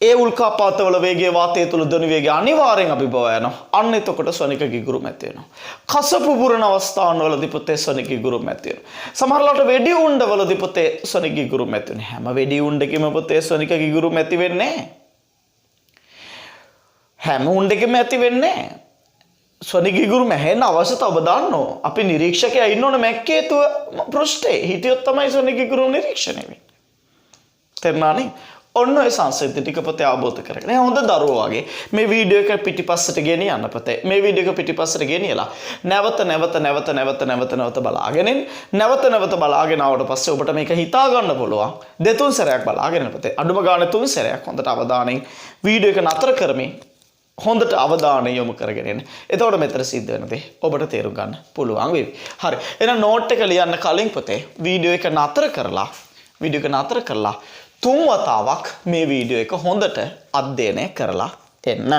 ඒ උල්කාපාතවල වේගය වාතය තුළ ධ්වනි වේගය අනිවාර්යෙන් අභිබව යනවා. අන්න එතකොට ස්වනික ගිගුරුම් ඇති වෙනවා. කස පුපුරන අවස්ථාවවලදී පුතේ ස්වනික ගිගුරුම් ඇති වෙනවා. සමහරවිට වෙඩි උණ්ඩවලදී පුතේ ස්වනික ගිගුරුම් ඇති වෙනවා. හැම වෙඩි උණ්ඩකෙම පුතේ ස්වනික ගිගුරුම් ඇති වෙන්නේ නැහැ. හැම උණ්ඩකෙම ඇති වෙන්නේ නැහැ. ස්වනික ගිගුරුම් ඇහෙන්න අවශ්‍යතාව ඔබ දන්නෝ. අපි නිරීක්ෂකයා ඉන්න ඕන මැක් හේතුව පෘෂ්ඨේ. හිටියොත් තමයි ස්වනික ගිගුරුම් නිරීක්ෂණය වෙන්නේ. තේරුණානේ? ඔන්න ඔය සංසිද්ධි ටික පුතේ අවබෝධ කරගන්න. හොඳ දරුවෝ වගේ මේ වීඩියෝ එක පිටිපස්සට ගෙනියන්න පුතේ. මේ වීඩියෝ එක පිටිපස්සට ගෙනියලා නැවත බලාගෙන නැවත බලාගෙන ආවට පස්සේ ඔබට මේක හිතා ගන්න පුළුවන්. දෙතුන් සැරයක් බලාගෙන පුතේ. අඩුම ගානේ තුන් සැරයක් හොඳට අවධානයෙන් වීඩියෝ එක නතර කරමින් හොඳට අවධානය යොමු කරගෙන එන්න. එතකොට මෙතන සිද්ධ වෙන දේ ඔබට තේරුම් ගන්න පුළුවන් වෙයි. හරි. එහෙනම් නෝට් එක ලියන්න කලින් පුතේ වීඩියෝ එක නතර කරලා තුන් වතාවක් මේ වීඩියෝ එක හොඳට අධ්‍යයනය කරලා එන්න.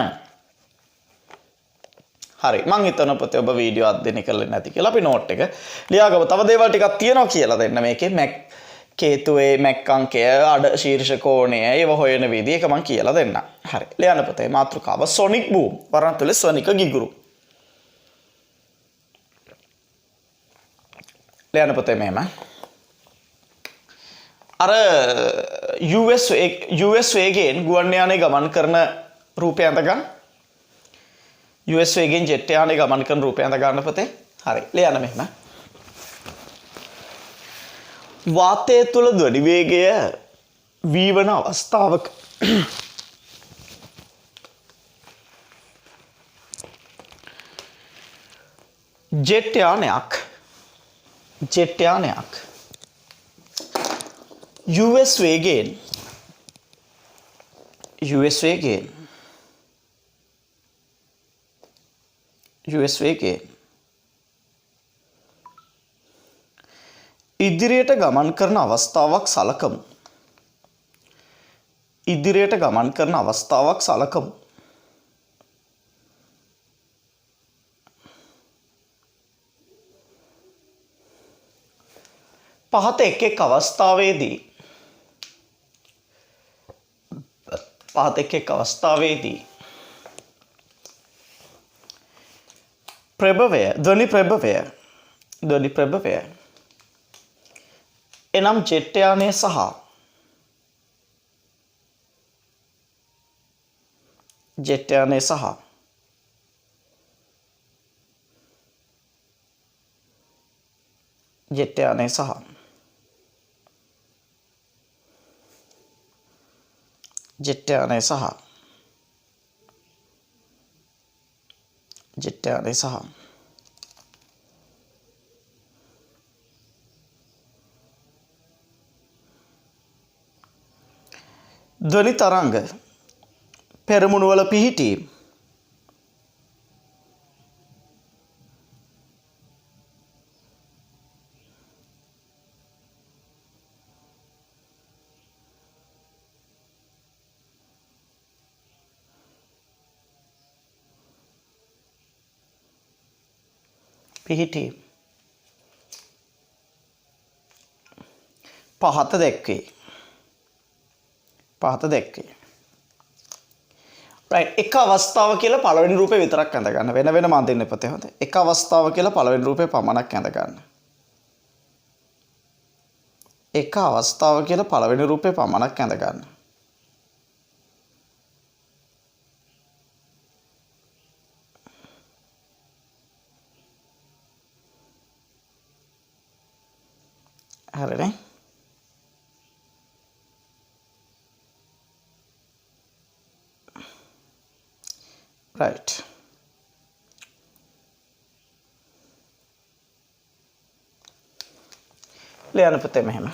හරි. මං හිතනවා පුතේ ඔබ වීඩියෝ අධ්‍යයනය කරලා නැති කියලා. අපි නෝට් එක ලියාගමු. තව දේවල් ටිකක් තියෙනවා කියලා දෙන්න මේකේ. මැක් කේතුවේ මැක් අංකය අඩ ශීර්ෂ කෝණය ඒව හොයන විදිහ එක මං කියලා දෙන්න. හරි. ලියන්න පුතේ මාතෘකාව සොනික් බූම් වරන් තුල ස්වනික ගිගුරු. ලියන්න පුතේ මෙහෙම. අර US වේගයෙන් ගුවන් යානයේ ගමන් කරන රූපය අඳ ගන්න. US වේගයෙන් ජෙට් යානයේ ගමන් කරන රූපය අඳ ගන්න පුතේ. හරි. ලියන්න මෙහෙම. වාතය තුළ ධ්වනි වේගය v වන අවස්ථාවක ජෙට් යානයක් US වේගයෙන් ඉදිරියට ගමන් කරන අවස්ථාවක් සලකමු. පහත එක් අවස්ථාවේදී ධ්වනි ප්‍රභවය එනම් ජෙට් යානය සහ ජෙට් යානය සහ ධ්වනි තරංග පෙරමුණු වල පිහිටීම පහත දැක්වේ. පහත දැක්කේ. right එක අවස්ථාව කියලා පළවෙනි රූපේ විතරක් ඇඳ ගන්න. වෙන වෙනම අඳින්න එපතේ හොඳ. එක අවස්ථාව කියලා පළවෙනි රූපේ පමණක් ඇඳ ගන්න. එක අවස්ථාව කියලා පළවෙනි රූපේ පමණක් ඇඳ ගන්න. හරිනේ. right ලියන්න පුතේ මෙහෙම.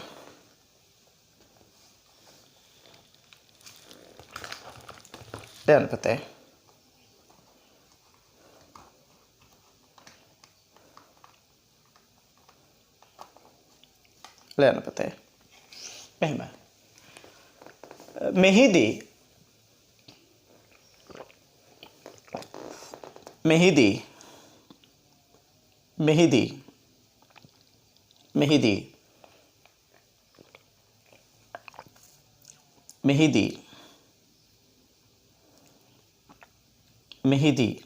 ලියන්න පුතේ. ලියන්න පුතේ. මෙහෙම. මෙහිදී මෙහිදී මෙහිදී මෙහිදී මෙහිදී මෙහිදී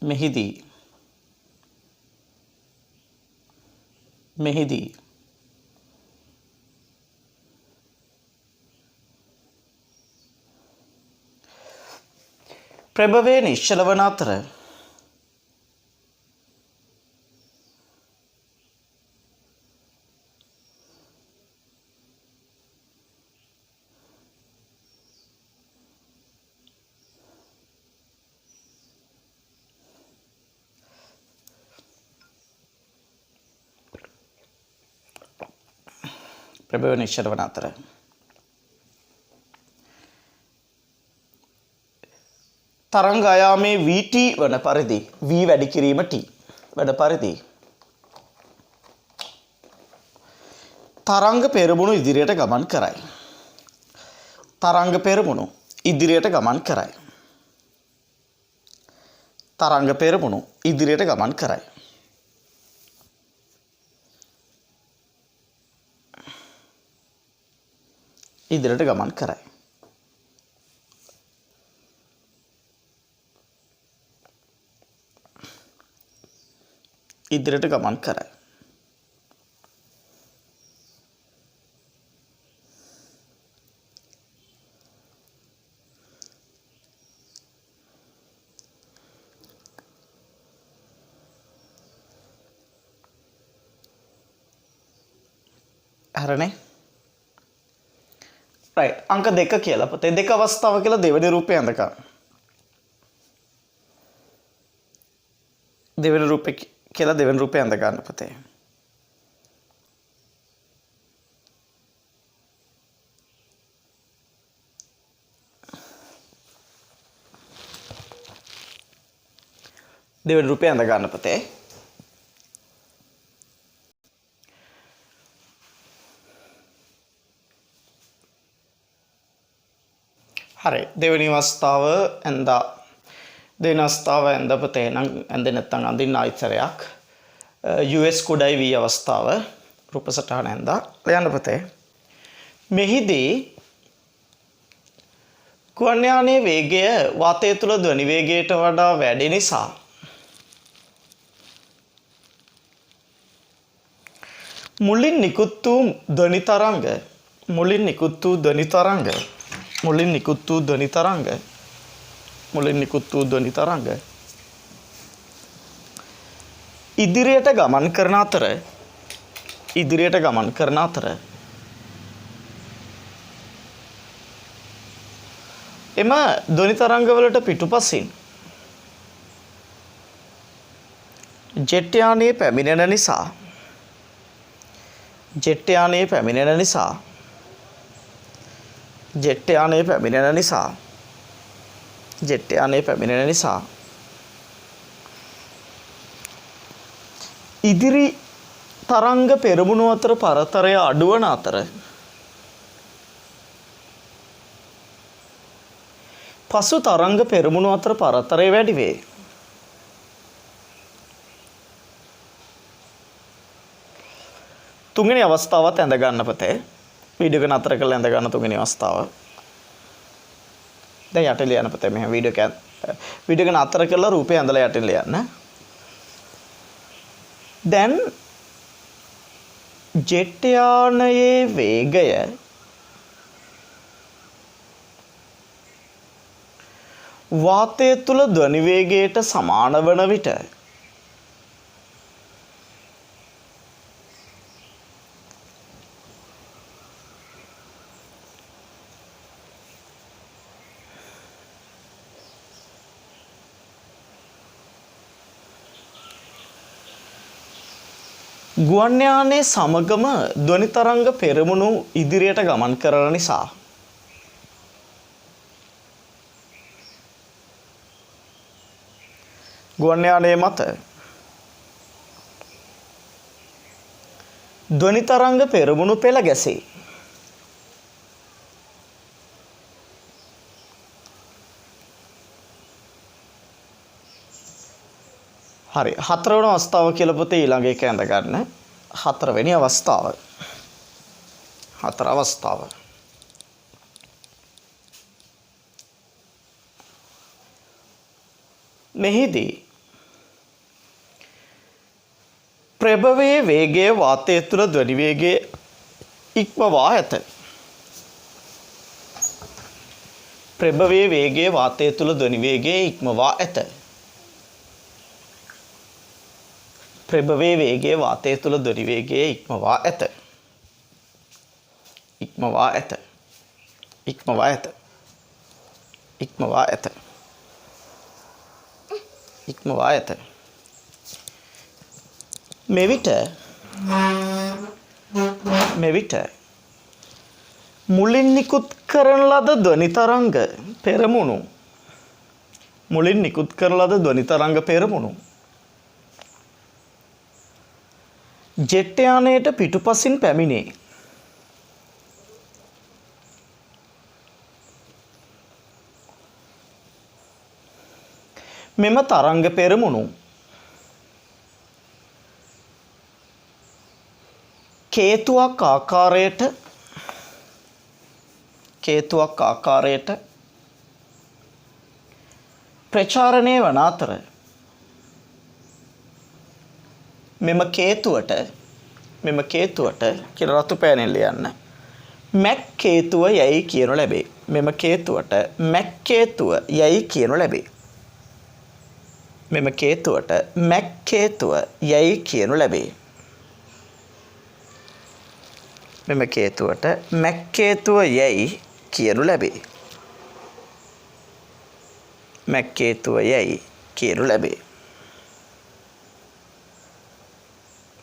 මෙහිදී මෙහිදී ප්‍රභවය නිශ්චල වන අතර ප්‍රභවය නිශ්චල වන අතර තරංග ආයාමේ vt වන පරිදි v වැඩි කිරීම t වැඩ පරිදි තරංග පෙරමුණු ඉදිරියට ගමන් කරයි. තරංග පෙරමුණු ඉදිරියට ගමන් කරයි. තරංග පෙරමුණු ඉදිරියට ගමන් කරයි. ඉදිරියට ගමන් කරයි. ඉදිරියට ගමන් කරයි. හරිනේ. right අංක 2 කියලා පුතේ දෙක අවස්ථාව කියලා දෙවෙනි රූපේ ඇඳ ගන්න. දෙවෙනි රූපේ කියලා දෙවෙනි රූපේ ඇඳ ගන්න පුතේ. දෙවෙනි රූපේ ඇඳ ගන්න පුතේ. හරි දෙවෙනි අවස්ථාව ඇඳා. දෙවෙනි අවස්ථාව ඇඳ පුතේ නම් ඇඳේ නැත්නම් අඳින්න ආයතරයක් US කුඩයි V අවස්ථාව රූප සටහන ඇඳා. ලියන්න පුතේ. මෙහිදී ගුවන් යානයේ වේගය වාතය තුළ ධ්වනි වේගයට වඩා වැඩි නිසා මුලින් නිකුත් වූ ධ්වනි තරංග මුලින් නිකුත් වූ ධ්වනි තරංග මුලින් නිකුත් වූ ධ්වනි තරංග මුලින් නිකුත් වූ ධ්වනි තරංග ඉදිරියට ගමන් කරන අතර ඉදිරියට ගමන් කරන අතර එම ධ්වනි තරංගවලට පිටුපසින් ජෙට් යානයේ පැමිණෙන නිසා ජෙට් යානයේ පැමිණෙන නිසා ජෙට් යානයේ පැමිණෙන නිසා ජෙට් යානයේ පැමිණෙන නිසා ඉදිරි තරංග පෙරමුණු අතර පරතරය අඩුවන අතර පසු තරංග පෙරමුණු අතර පරතරය වැඩි වේ. තුන්වෙනි අවස්ථාවත් ඇඳ ගන්න පුතේ. වීඩියෝ එක නතර කරලා ඇඳ ගන්න තුන්වෙනි අවස්ථාව. දැන් යටින් ලියන්න පුතේ මෙහෙම වීඩියෝ එක නතර කරලා රූපය ඇඳලා යටින් ලියන්න. දැන් ජෙට් යානයේ වේගය වාතය තුල ධ්වනි වේගයට සමාන වන විට ගුවන් යානයේ සමගම ධ්වනි තරංග පෙරමුණු ඉදිරියට ගමන් කරන නිසා ගුවන් යානයේ මත ධ්වනි තරංග පෙරමුණු පෙළ ගැසේ. හරි හතරවෙනි අවස්ථාව කියලා පුතේ ඊළඟ එක ඇඳ ගන්න. හතරවෙනි අවස්ථාව. හතර අවස්ථාව. මෙහිදී ප්‍රභවයේ වේගය වාතය තුළ ධ්වනි වේගයේ ඉක්මවා ඇත. ප්‍රභවයේ වේගය වාතය තුළ ධ්වනි වේගයේ ඉක්මවා ඇත. ප්‍රභවයේ වේගය වාතය තුළ ධ්වනි වේගයේ ඉක්මවා ඇත. ඉක්මවා ඇත. ඉක්මවා ඇත. ඉක්මවා ඇත. ඉක්මවා ඇත. මෙවිට මුලින් නිකුත් කරන ලද ධ්වනි තරංග පෙරමුණු ජෙට් යානයට පිටුපසින් පැමිණේ. මෙම තරංග පෙරමුණු කේතුවක් ආකාරයට ප්‍රචාරණය වන අතර මෙම කේතුවට කියලා රතු පෑනෙන් ලියන්න මැක් කේතුව යයි කියනු ලැබේ. මෙම කේතුවට මැක් කේතුව යයි කියනු ලැබේ. මෙම කේතුවට මැක් කේතුව යයි කියනු ලැබේ. මෙම කේතුවට මැක් කේතුව යයි කියනු ලැබේ. මැක් කේතුව යයි කියනු ලැබේ.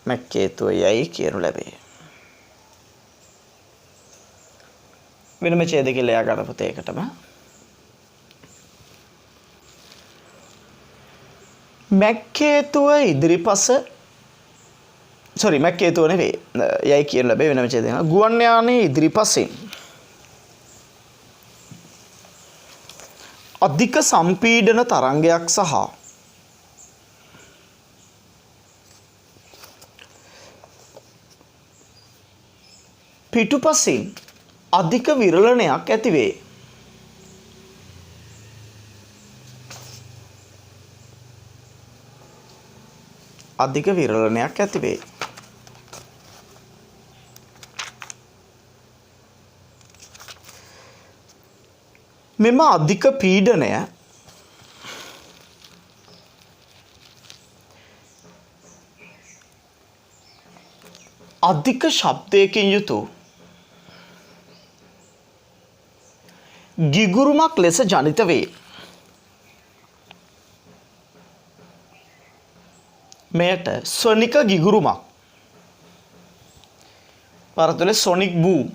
මැක් කේතුව යයි කියනු ලැබේ. වෙනම ඡේදකෙ ලයා ගන්න පුතේ එකටම. මැක් කේතුව මැක් කේතුව නෙවෙයි යයි කියනු ලැබේ වෙනම ඡේදයක්. ගුවන් යානයේ ඉදිරිපසින් අධික සම්පීඩන තරංගයක් සහ පිටුපසින් අධික විරලනයක් ඇතිවේ. අධික විරලනයක් ඇතිවේ. මෙම අධික පීඩනය අධික ශබ්දයකින් යුතු ගිගුරුමක් ලෙස ජනිත වේ. මෙයට සොනික ගිගුරුමක් වරතුලේ සොනික් බූම්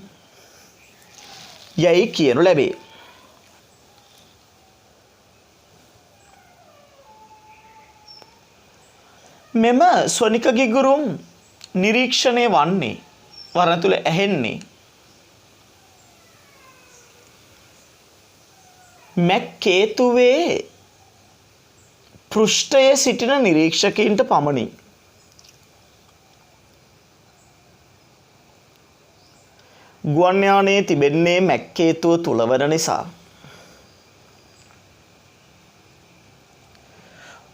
යයි කියනු ලැබේ. මෙම සොනික ගිගුරුම් නිරීක්ෂණය වන්නේ වරතුල ඇහෙන්නේ මැක් කේතුවේ පෘෂ්ඨයේ සිටින නිරීක්ෂකයින්ට පමණි. ගුවන් යානයේ තිබෙන්නේ මැක්කේතුව තුල වන නිසා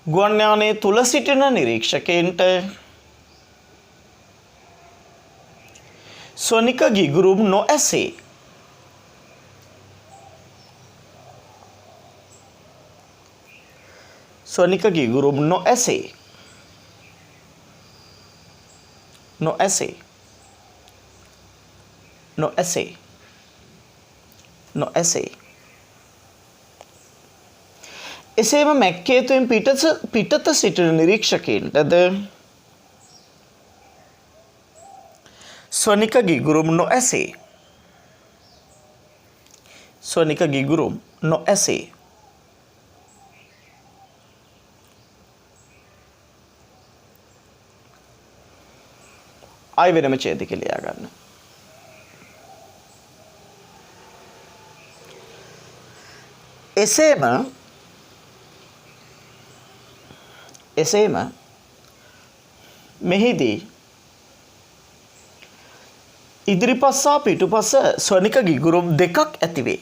ගුවන් යානයේ තුල සිටින නිරීක්ෂකයන්ට ස්වනික ගිගුරුම් නොඇසේ. ස්වනික ගිගුරුම් නොඇසේ. නොඇසේ. නොඇසේ. නොඇසේ. එසේම මැක්කේතුවෙන් පිටත සිටින නිරීක්ෂකයන්ටද ස්වනික ගිගුරුම් නොඇසේ. ස්වනික ගිගුරුම් නොඇසේ. ආයි වෙනම ඡේදක ලියා ගන්න. එසේම මෙහිදී ඉදිරිපස සහ පිටුපස ස්වනික ගිගුරුම් දෙකක් ඇතිවේ.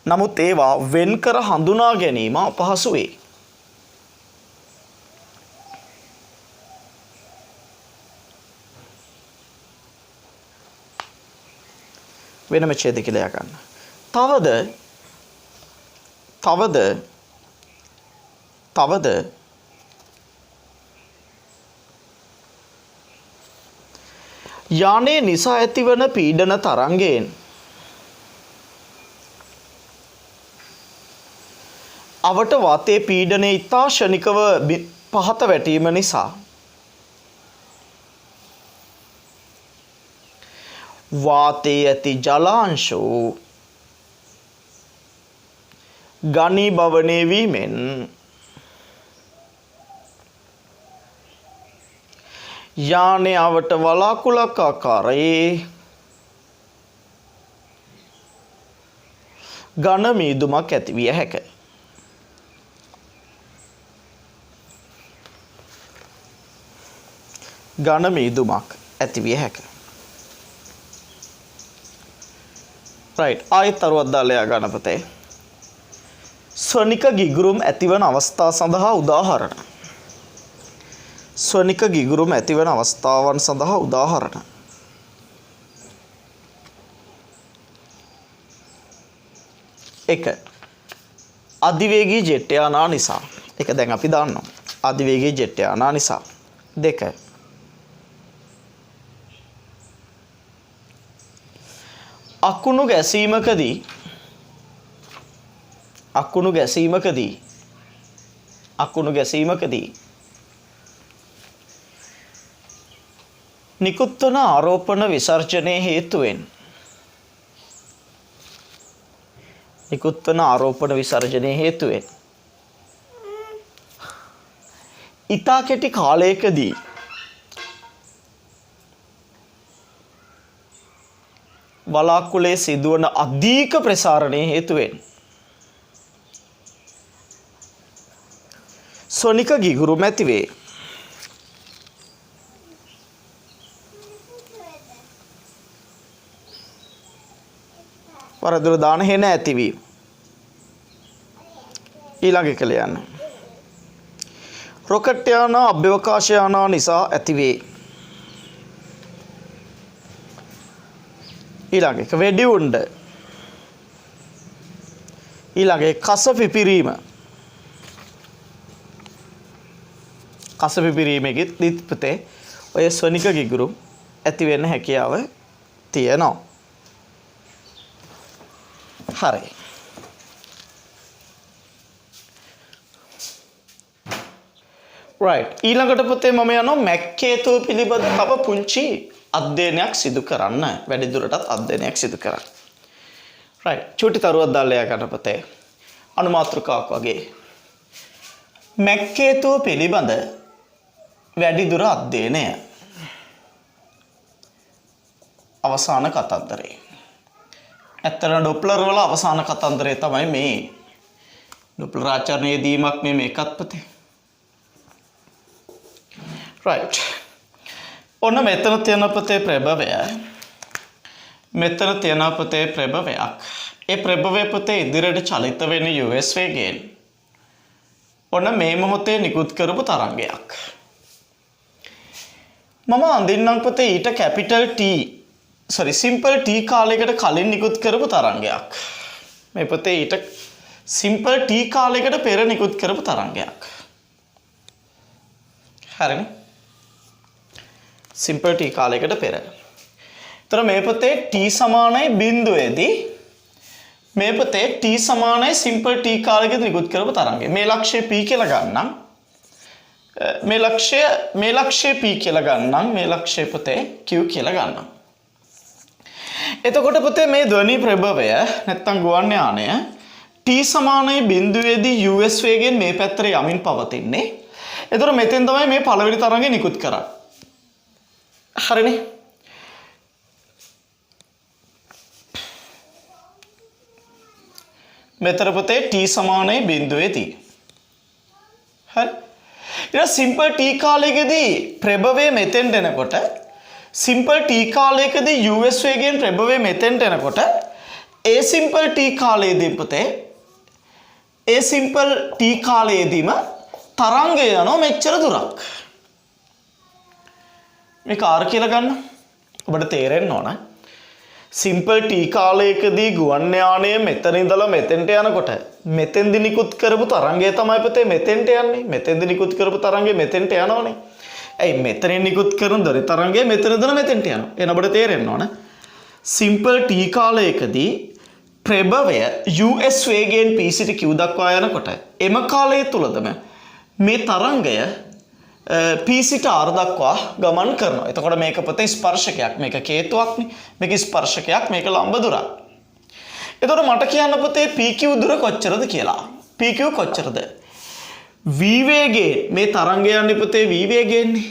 නමුත් ඒවා වෙන්කර හඳුනා ගැනීම අපහසු වේ. වෙනම ඡේදක ලියා ගන්න. තවද යානයේ නිසා ඇතිවන පීඩන තරංගයෙන් අවට වාතයේ පීඩනය ඉතා ක්ෂණිකව පහත වැටීම නිසා වාතයේ ඇති ජලාංශ ඝනීභවනය වීමෙන් යානය අවට වලාකුළක් ආකාරයේ ඝන මීදුමක් ඇතිවිය හැක. ඝන මීදුමක් ඇතිවිය හැක. රයිට්. ආයෙත් අරුවක් දාලා ගන්න පුතේ. ස්වනික ගිගුරුම් ඇතිවන අවස්ථා සඳහා උදාහරණ. ස්වනික ගිගුරුම් ඇතිවන අවස්ථාවන් සඳහා උදාහරණ. එක අධිවේගී ජෙට් යානා නිසා. එක දැන් අපි දන්නවා. අධිවේගී ජෙට් යානා නිසා. දෙක අකුණු ගැසීමකදී නිකුත් වන ආරෝපණ විසර්ජනයේ හේතුවෙන් ඉතා කෙටි කාලයකදී වලාකුළේ සිදුවන අධික ප්‍රසාරණයේ හේතුවෙන් ස්වනික ගිගුරුම් ඇතිවේ. වරදුර දාන හෙන ඇතිවීම. ඊළඟ එක ලියන්න. රොකට් යානා අභ්‍යවකාශ යානා නිසා ඇතිවේ. ඊළඟ එක වෙඩි උණ්ඩ. ඊළඟ එක කස පිපිරීම. කස පිපිරීමේදීත් පුතේ ඔය ස්වනික ගිගුරුම් ඇති වෙන්න හැකියාව තියෙනවා. හරි. right. ඊළඟට පුතේ මම යනවා මැක්කේතුව පිළිබඳ තව පුංචි අධ්‍යයනයක් සිදු කරන්න. වැඩිදුරටත් අධ්‍යයනයක් සිදු කරන්න. right. චූටි තරුවක් දාලා යන්න පුතේ. අනුමාත්‍රකාවක් වගේ. මැක්කේතුව පිළිබඳ වැඩිදුර අධ්‍යයනය. අවසාන කතන්දරේ. ඇත්තට ඩොප්ලර් වල අවසාන කතන්දරේ තමයි මේ. ඩොප්ලර් ආචරණයේ දීමක් මේ මේකත් පුතේ. right. ඔන්න මෙතන තියෙන පුතේ ප්‍රභවය. මෙතන තියෙන පුතේ ප්‍රභවයක්. ඒ ප්‍රභවය පුතේ ඉදිරියට චලිත වෙන US වේගයෙන් ඔන්න මේ මොහොතේ නිකුත් කරපු තරංගයක්. මම අඳින්නම් පුතේ ඊට කැපිටල් T සිම්පල් T කාලයකට කලින් නිකුත් කරපු තරංගයක්. මේ පුතේ ඊට සිම්පල් T කාලයකට පෙර නිකුත් කරපු තරංගයක්. හරිනේ? සිම්පල් T කාලයකට පෙර. ඒතර මේ පුතේ T සමානයි බිඳුවේදී මේ පුතේ T සමානයි සිම්පල් T කාලයකට නිකුත් කරපු තරංගය. මේ ලක්ෂය P කියලා ගන්නම්. මේ ලක්ෂය P කියලා ගන්නම්. මේ ලක්ෂය පුතේ Q කියලා ගන්නම්. එතකොට පුතේ මේ ධ්වනි ප්‍රභවය නැත්තම් ගුවන් යානය T සමානයි බිඳුවේදී US වේගයෙන් මේ පැත්තට යමින් පවතින්නේ. එතකොට මෙතෙන් තමයි මේ පළවෙනි තරංගය නිකුත් කරන්නේ. හරිනේ? මෙතන පුතේ T සමානයි බිඳුවේදී. හරි? ඊට සිම්පල් T කාලයකදී ප්‍රභවය මෙතෙන්ට එනකොට සිම්පල් T කාලයකදී US වේගයෙන් ප්‍රභවය මෙතෙන්ට එනකොට ඒ සිම්පල් T කාලයේදී පුතේ ඒ සිම්පල් T කාලයේදීම තරංගය යනවා මෙච්චර දුරක්. මේක R කියලා ගන්න. ඔබට තේරෙන්න ඕන. සිම්පල් T කාලයකදී ගුවන් යානය මෙතන ඉඳලා මෙතෙන්ට යනකොට මෙතෙන්දි නිකුත් කරපු තරංගය තමයි පුතේ මෙතෙන්ට යන්නේ. මෙතෙන්දි නිකුත් කරපු තරංගය මෙතෙන්ට යනවනේ. ඇයි මෙතනින් නිකුත් කරන දොරේ තරංගය මෙතන ඉඳලා මෙතෙන්ට යනවා. එහෙනම් ඔබට තේරෙන්න ඕන. සිම්පල් T කාලයකදී ප්‍රභවය US වේගයෙන් P සිට Q දක්වා යනකොට එම කාලය තුලදම මේ තරංගය P සිට R දක්වා ගමන් කරනවා. එතකොට මේක පුතේ ස්පර්ශකයක්. මේක කේතුවක්නේ. මේක ස්පර්ශකයක්. මේක ලම්බ දුරක්. එතකොට මට කියන්න පුතේ PQ දුර කොච්චරද කියලා. PQ කොච්චරද? V වේගයෙන් මේ තරංගය යන්නේ පුතේ V වේගයෙන්නේ.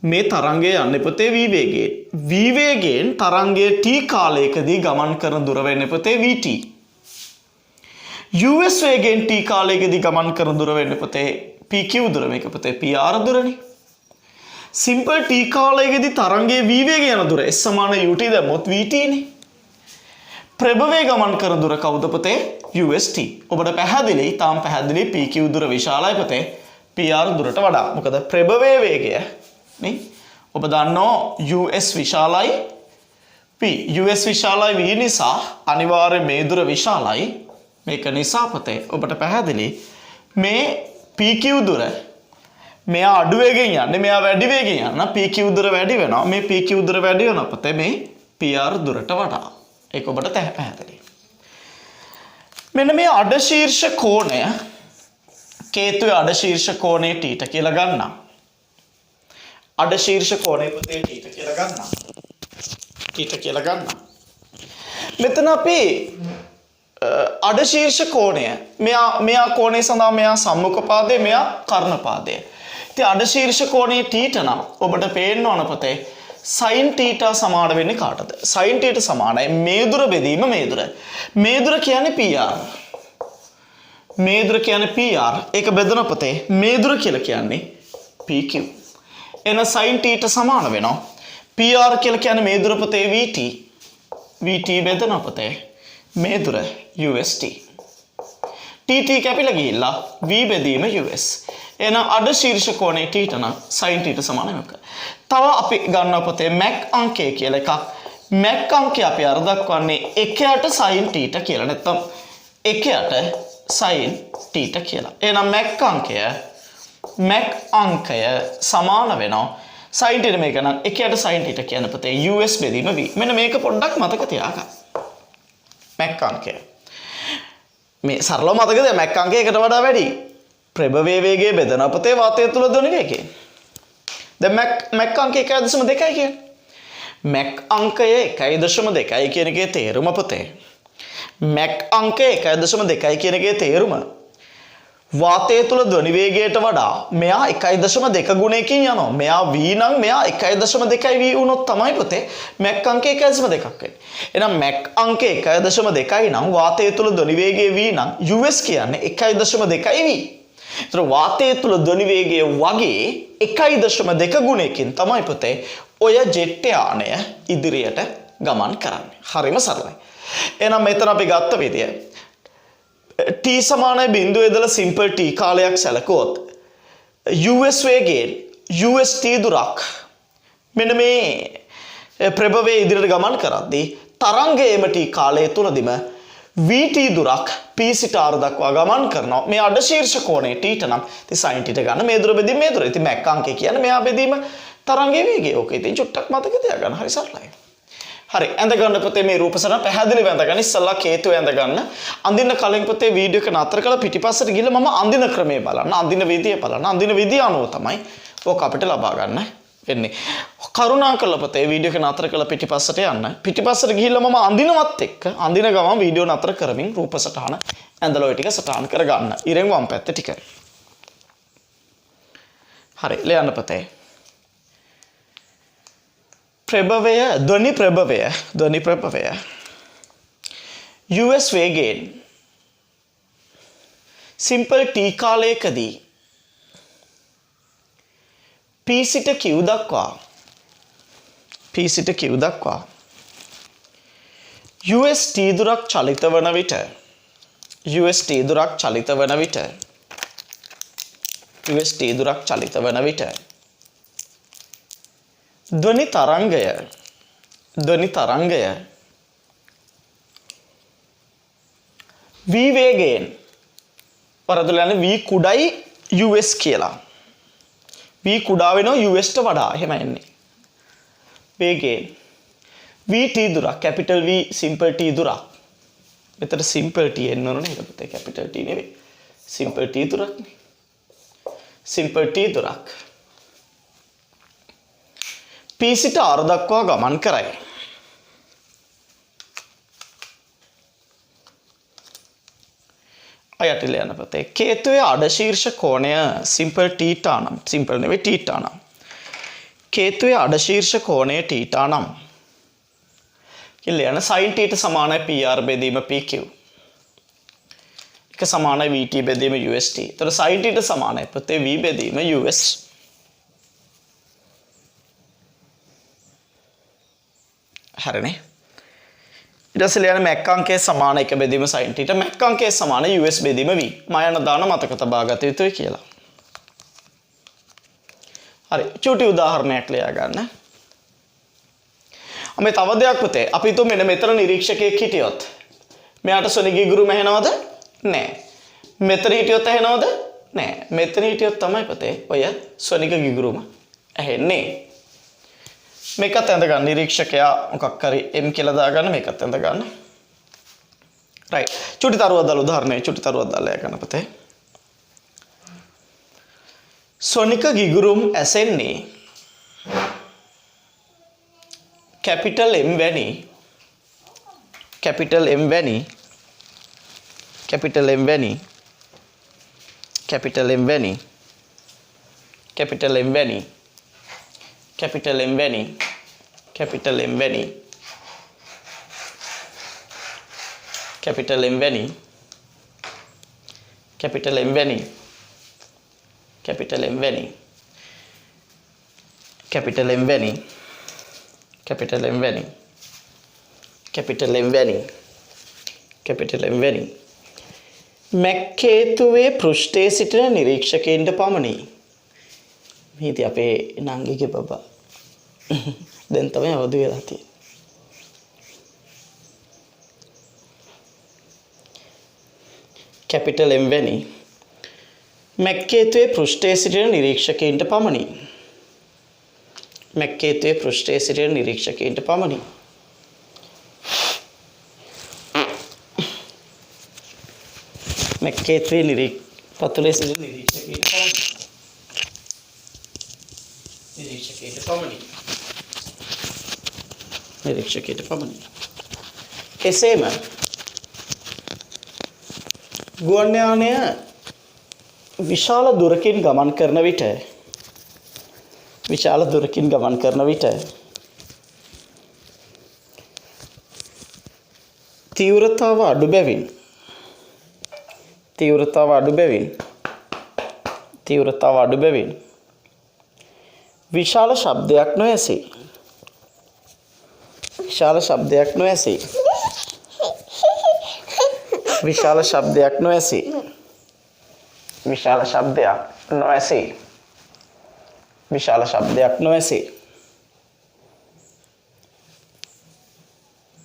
මේ තරංගය යන්නේ පුතේ V වේගයෙන්. V වේගයෙන් තරංගය T කාලයකදී ගමන් කරන දුර වෙන්නේ පුතේ VT. US වේගයෙන් T කාලයකදී ගමන් කරන දුර වෙන්නේ පුතේ PQ දුර. මේක පුතේ PR දුරනේ. සිම්පල් T කාලයකදී තරංගයේ V වේගය යන දුර S සමාන UT දැම්මොත් VT නේ. ප්‍රභවය ගමන් කරන දුර කවුද පුතේ? UST. ඔබට පැහැදිලි, තාම පැහැදිලි PQ දුර විශාලයි පුතේ PR දුරට වඩා. මොකද ප්‍රභවයේ වේගය නේ. ඔබ දන්නවා US විශාලයි P. US විශාලයි V නිසා අනිවාර්යයෙන් මේ දුර විශාලයි. මේක නිසා පුතේ ඔබට පැහැදිලි මේ PQ දුර මෙයා අඩු වේගෙන් යන්නේ මෙයා වැඩි වේගෙන් යන PQ දුර වැඩි වෙනවා. මේ PQ දුර වැඩි වෙනවා පුතේ මේ PR දුරට වඩා. ඒක ඔබට පැහැදිලි. මෙන්න මේ අඩ ශීර්ෂ කෝණය කේතුවේ අඩ ශීර්ෂ කෝණය θ කියලා ගන්නම්. අඩ ශීර්ෂ කෝණය පුතේ θ කියලා ගන්නම්. θ කියලා ගන්නම්. මෙතන අපි අඩ ශීර්ෂ කෝණය මෙයා කෝණය සඳහා මෙයා සම්මුඛ පාදය මෙයා කර්ණ පාදය. ඉතින් අඩ ශීර්ෂ කෝණය θ නම් ඔබට පේන්න ඕන පුතේ sin θ සමාන වෙන්නේ කාටද? sin θ සමානයි මේ දුර බෙදීම මේ දුර. මේ දුර කියන්නේ PR. මේ දුර කියන්නේ PR. ඒක බෙදන පුතේ මේ දුර කියලා කියන්නේ PQ. එන sin θ සමාන වෙනවා. PR කියලා කියන්නේ මේ දුර පුතේ VT. VT බෙදන පුතේ මේ දුර UST. TT කැපිලා ගිහිල්ලා V බෙදීම US. එහෙනම් අඩ ශීර්ෂ කෝණය θ නම් sin θ සමාන වෙනවා. තව අපි ගන්නවා පුතේ මැක් අංකය කියලා එකක්. මැක් අංකය අපි අර දක්වන්නේ 1ට sin θ කියලා. නැත්නම් 1ට sin θ කියලා. එහෙනම් මැක් අංකය සමාන වෙනවා sin θ මේක නම් 1ට sin θ කියන පුතේ US බෙදීම V. මෙන්න මේක පොඩ්ඩක් මතක තියාගන්න. මැක් අංකය. මේ සරලව මතකද මැක් අංකය 1ට වඩා වැඩි. ප්‍රභවයේ වේගය බෙදනවා පුතේ වාතය තුල ධ්වනි වේගයෙන්. දැන් මැක් අංකය 1.2 කියන්නේ. මැක් අංකය 1.2 කියන එකේ තේරුම පුතේ. මැක් අංකය 1.2 කියන එකේ තේරුම වාතය තුල ධ්වනි වේගයට වඩා මෙයා 1.2 ගුණයකින් යනවා. මෙයා v නම් මෙයා 1.2 v වුණොත් තමයි පුතේ මැක් අංකය 1.2ක් වෙන්නේ. එහෙනම් මැක් අංකය 1.2යි නම් වාතය තුල ධ්වනි වේගය v නම් US කියන්නේ 1.2යි v. ඒතර වාතයේ තුල ධ්වනි වේගය වගේ 1.2 ගුණයකින් තමයි පුතේ ඔය ජෙට් යානය ඉදිරියට ගමන් කරන්නේ. හරිම සරලයි. එහෙනම් මෙතන අපි ගත්ත විදිය t සමානයි 0 ඉඳලා සිම්පල් t කාලයක් සැලකුවොත් us වේගයෙන් us t දුරක් මෙන්න මේ ප්‍රභවයේ ඉදිරියට ගමන් කරද්දී තරංගයේම t කාලය තුලදීම vt දුරක් p සිට r දක්වා ගමන් කරනවා. මේ අඩ ශීර්ෂ කෝණය t ට නම් ඉතින් sin t ගන්න මේ දුර බෙදීම මේ දුර. ඉතින් මැක් අංකය කියන්නේ මෙහා බෙදීම තරංගයේ වේගය. ඕක ඉතින් චුට්ටක් මතක තියාගන්න. හරි සරලයි. හරි ඇඳ ගන්න පුතේ මේ රූපසටහන පැහැදිලිව ඇඳ ගන්න. ඉස්සල්ලා කේතුව ඇඳ ගන්න. අඳින්න කලින් පුතේ වීඩියෝ එක නතර කරලා පිටිපස්සට ගිහලා මම අඳින ක්‍රමය බලන්න. අඳින විදිය බලන්න. අඳින විදිය අනුව තමයි ඕක අපිට ලබා ගන්න වෙන්නේ. කරුණාකරලා පුතේ වීඩියෝ එක නතර කරලා පිටිපස්සට යන්න. පිටිපස්සට ගිහිල්ලා මම අඳිනවත් එක්ක අඳින ගමන් වීඩියෝ නතර කරමින් රූපසටහන ඇඳලා ඔය ටික සටහන් කර ගන්න. ඉරෙන් වම් පැත්ත ටික. හරි ලියන්න පුතේ. ප්‍රභවය ධ්වනි ප්‍රභවය US වේගයෙන් සිම්පල් t කාලයකදී p සිට q දක්වා US t දුරක් චලිත වන විට ධ්වනි තරංගය v වේගයෙන් වරදොල යන්නේ v කුඩයි us කියලා. v කුඩා වෙනවා us ට වඩා. එහෙම එන්නේ. වේගයෙන් vt දුරක් capital V simple t දුරක්. මෙතන simple t එන්න ඕනේ නේද පුතේ capital T නෙවෙයි. simple t දුරක් නේ. simple t දුරක්. p සිට r දක්වා ගමන් කරයි. අයට ලියන්න පුතේ. කේතුවේ අඩ ශීර්ෂ කෝණය simple θ නම් simple නෙවෙයි θ නම්. කේතුවේ අඩ ශීර්ෂ කෝණය θ නම්. ලියන්න sin θ සමානයි pr බෙදීම pq. එක සමානයි vt බෙදීම ust. ඒතර sin θ සමානයි පුතේ v බෙදීම us. හරිනේ. ඊට පස්සේ ලියන්න මැක් අංකයේ සමාන එක බෙදීම sin θ මැක් අංකයේ සමාන us බෙදීම v. මයන දාන මතක තබා ගත යුතුයි කියලා. හරි චූටි උදාහරණයක් ලියා ගන්න. අපි තව දෙයක් පුතේ අපි හිතුව මෙන්න මෙතන නිරීක්ෂකයෙක් හිටියොත් මෙයාට සොනික ගිගුරුම ඇහෙනවද? නෑ. මෙතන හිටියොත් ඇහෙනවද? නෑ. මෙතන හිටියොත් තමයි පුතේ ඔය සොනික ගිගුරුම ඇහෙන්නේ. මේකත් ඇඳ ගන්න නිරීක්ෂකයා මොකක් හරි m කියලා දාගන්න මේකත් ඇඳ ගන්න. රයිට්. චුටි තරුවක් දාලා උදාහරණයක් චුටි තරුවක් දාලා යන්න පුතේ. සොනික ගිගුරුම් ඇසෙන්නේ capital M වැනි capital M වැනි capital M වැනි capital M වැනි capital M වැනි capital M වැනි capital M වැනි capital M වැනි capital M වැනි capital M වැනි capital M වැනි capital M වැනි capital M වැනි capital M වැනි මැක්කේතුවේ පෘෂ්ඨයේ සිටින නිරීක්ෂකයින්ට පමණි. මේදී අපේ නංගිගේ බබා දැන් තමයි අවදි වෙලා තියෙන්නේ. capital M වැනි මැක්කේතුවේ පෘෂ්ඨයේ සිටින නිරීක්ෂකයින්ට පමණි. මැක්කේතුවේ පෘෂ්ඨයේ සිටින නිරීක්ෂකයින්ට පමණි. මැක්කේතුවේ පතුලේ සිටින නිරීක්ෂකයින්ට පමණි. නිරීක්ෂකයින්ට පමණි. එසේම ගුවන් යානය විශාල දුරකින් ගමන් කරන විට තීව්‍රතාව අඩු බැවින් තීව්‍රතාව අඩු බැවින් විශාල ශබ්දයක් නොඇසේ. විශාල ශබ්දයක් නොඇසේ. විශාල ශබ්දයක් නොඇසේ. විශාල ශබ්දයක් නොඇසේ. විශාල ශබ්දයක් නොඇසේ.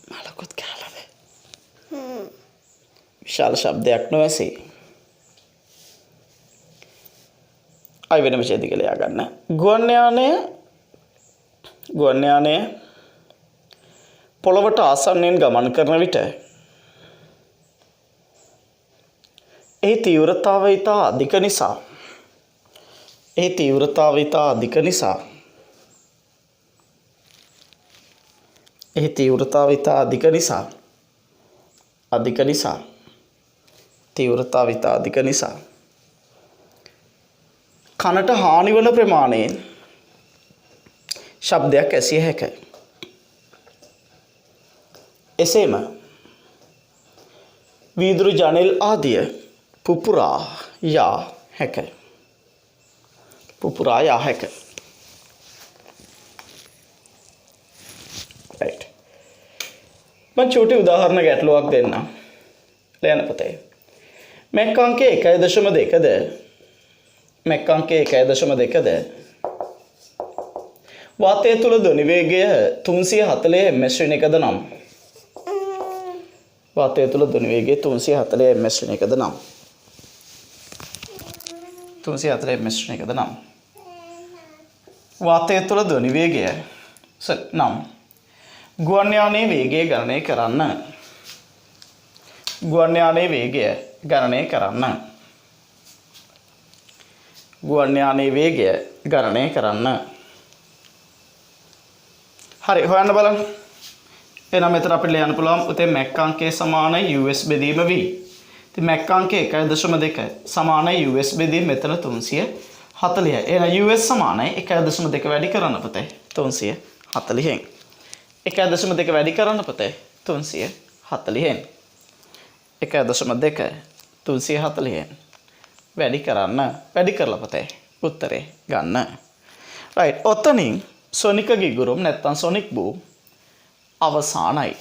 මලකුත් කාලද? විශාල ශබ්දයක් නොඇසේ. අය වෙන විශේෂ දිග ලියා ගන්න. ගුවන් යානය පොළවට ආසන්නයෙන් ගමන් කරන විට එහි තීව්‍රතාවය ඉතා අධික නිසා කනට හානි වන ප්‍රමාණයෙන් ශබ්දයක් ඇසිය හැකියි. එසේම වීදුරු ජනෙල් ආදිය පුපුරා යා හැකියි. right. මම චූටි උදාහරණ ගැටලුවක් දෙන්නම්. ලියන්න පුතේ. මැක් අංකය 1.2ද වාතය තුළ ධ්වනි වේගය 340 ms වෙන එකද නම්? වාතය තුළ ධ්වනි වේගය 340 ms වෙන එකද නම්? 340 ms වෙන එකද නම්? වාතය තුළ ධ්වනි වේගය නම් ගුවන් යානයේ වේගය ගණනය කරන්න. ගුවන් යානයේ වේගය ගණනය කරන්න. හරි හොයන්න බලන්න. එහෙනම් මෙතන අපිට ලියන්න පුළුවන් උතේ මැක් අංකය සමානයි US බෙදීම V. ඉතින් මැක් අංකය 1.2 සමානයි US බෙදීම මෙතන 340යි. එහෙනම් US සමානයි 1.2 වැඩි කරන්න පුතේ 340න්. 1.2 වැඩි කරන්න පුතේ 340න්. 1.2 340න් වැඩි කරලා පුතේ උත්තරේ ගන්න. right. ඔතනින් සොනික ගිගුරුම් නැත්තම් සොනික් බූ අවසానයි.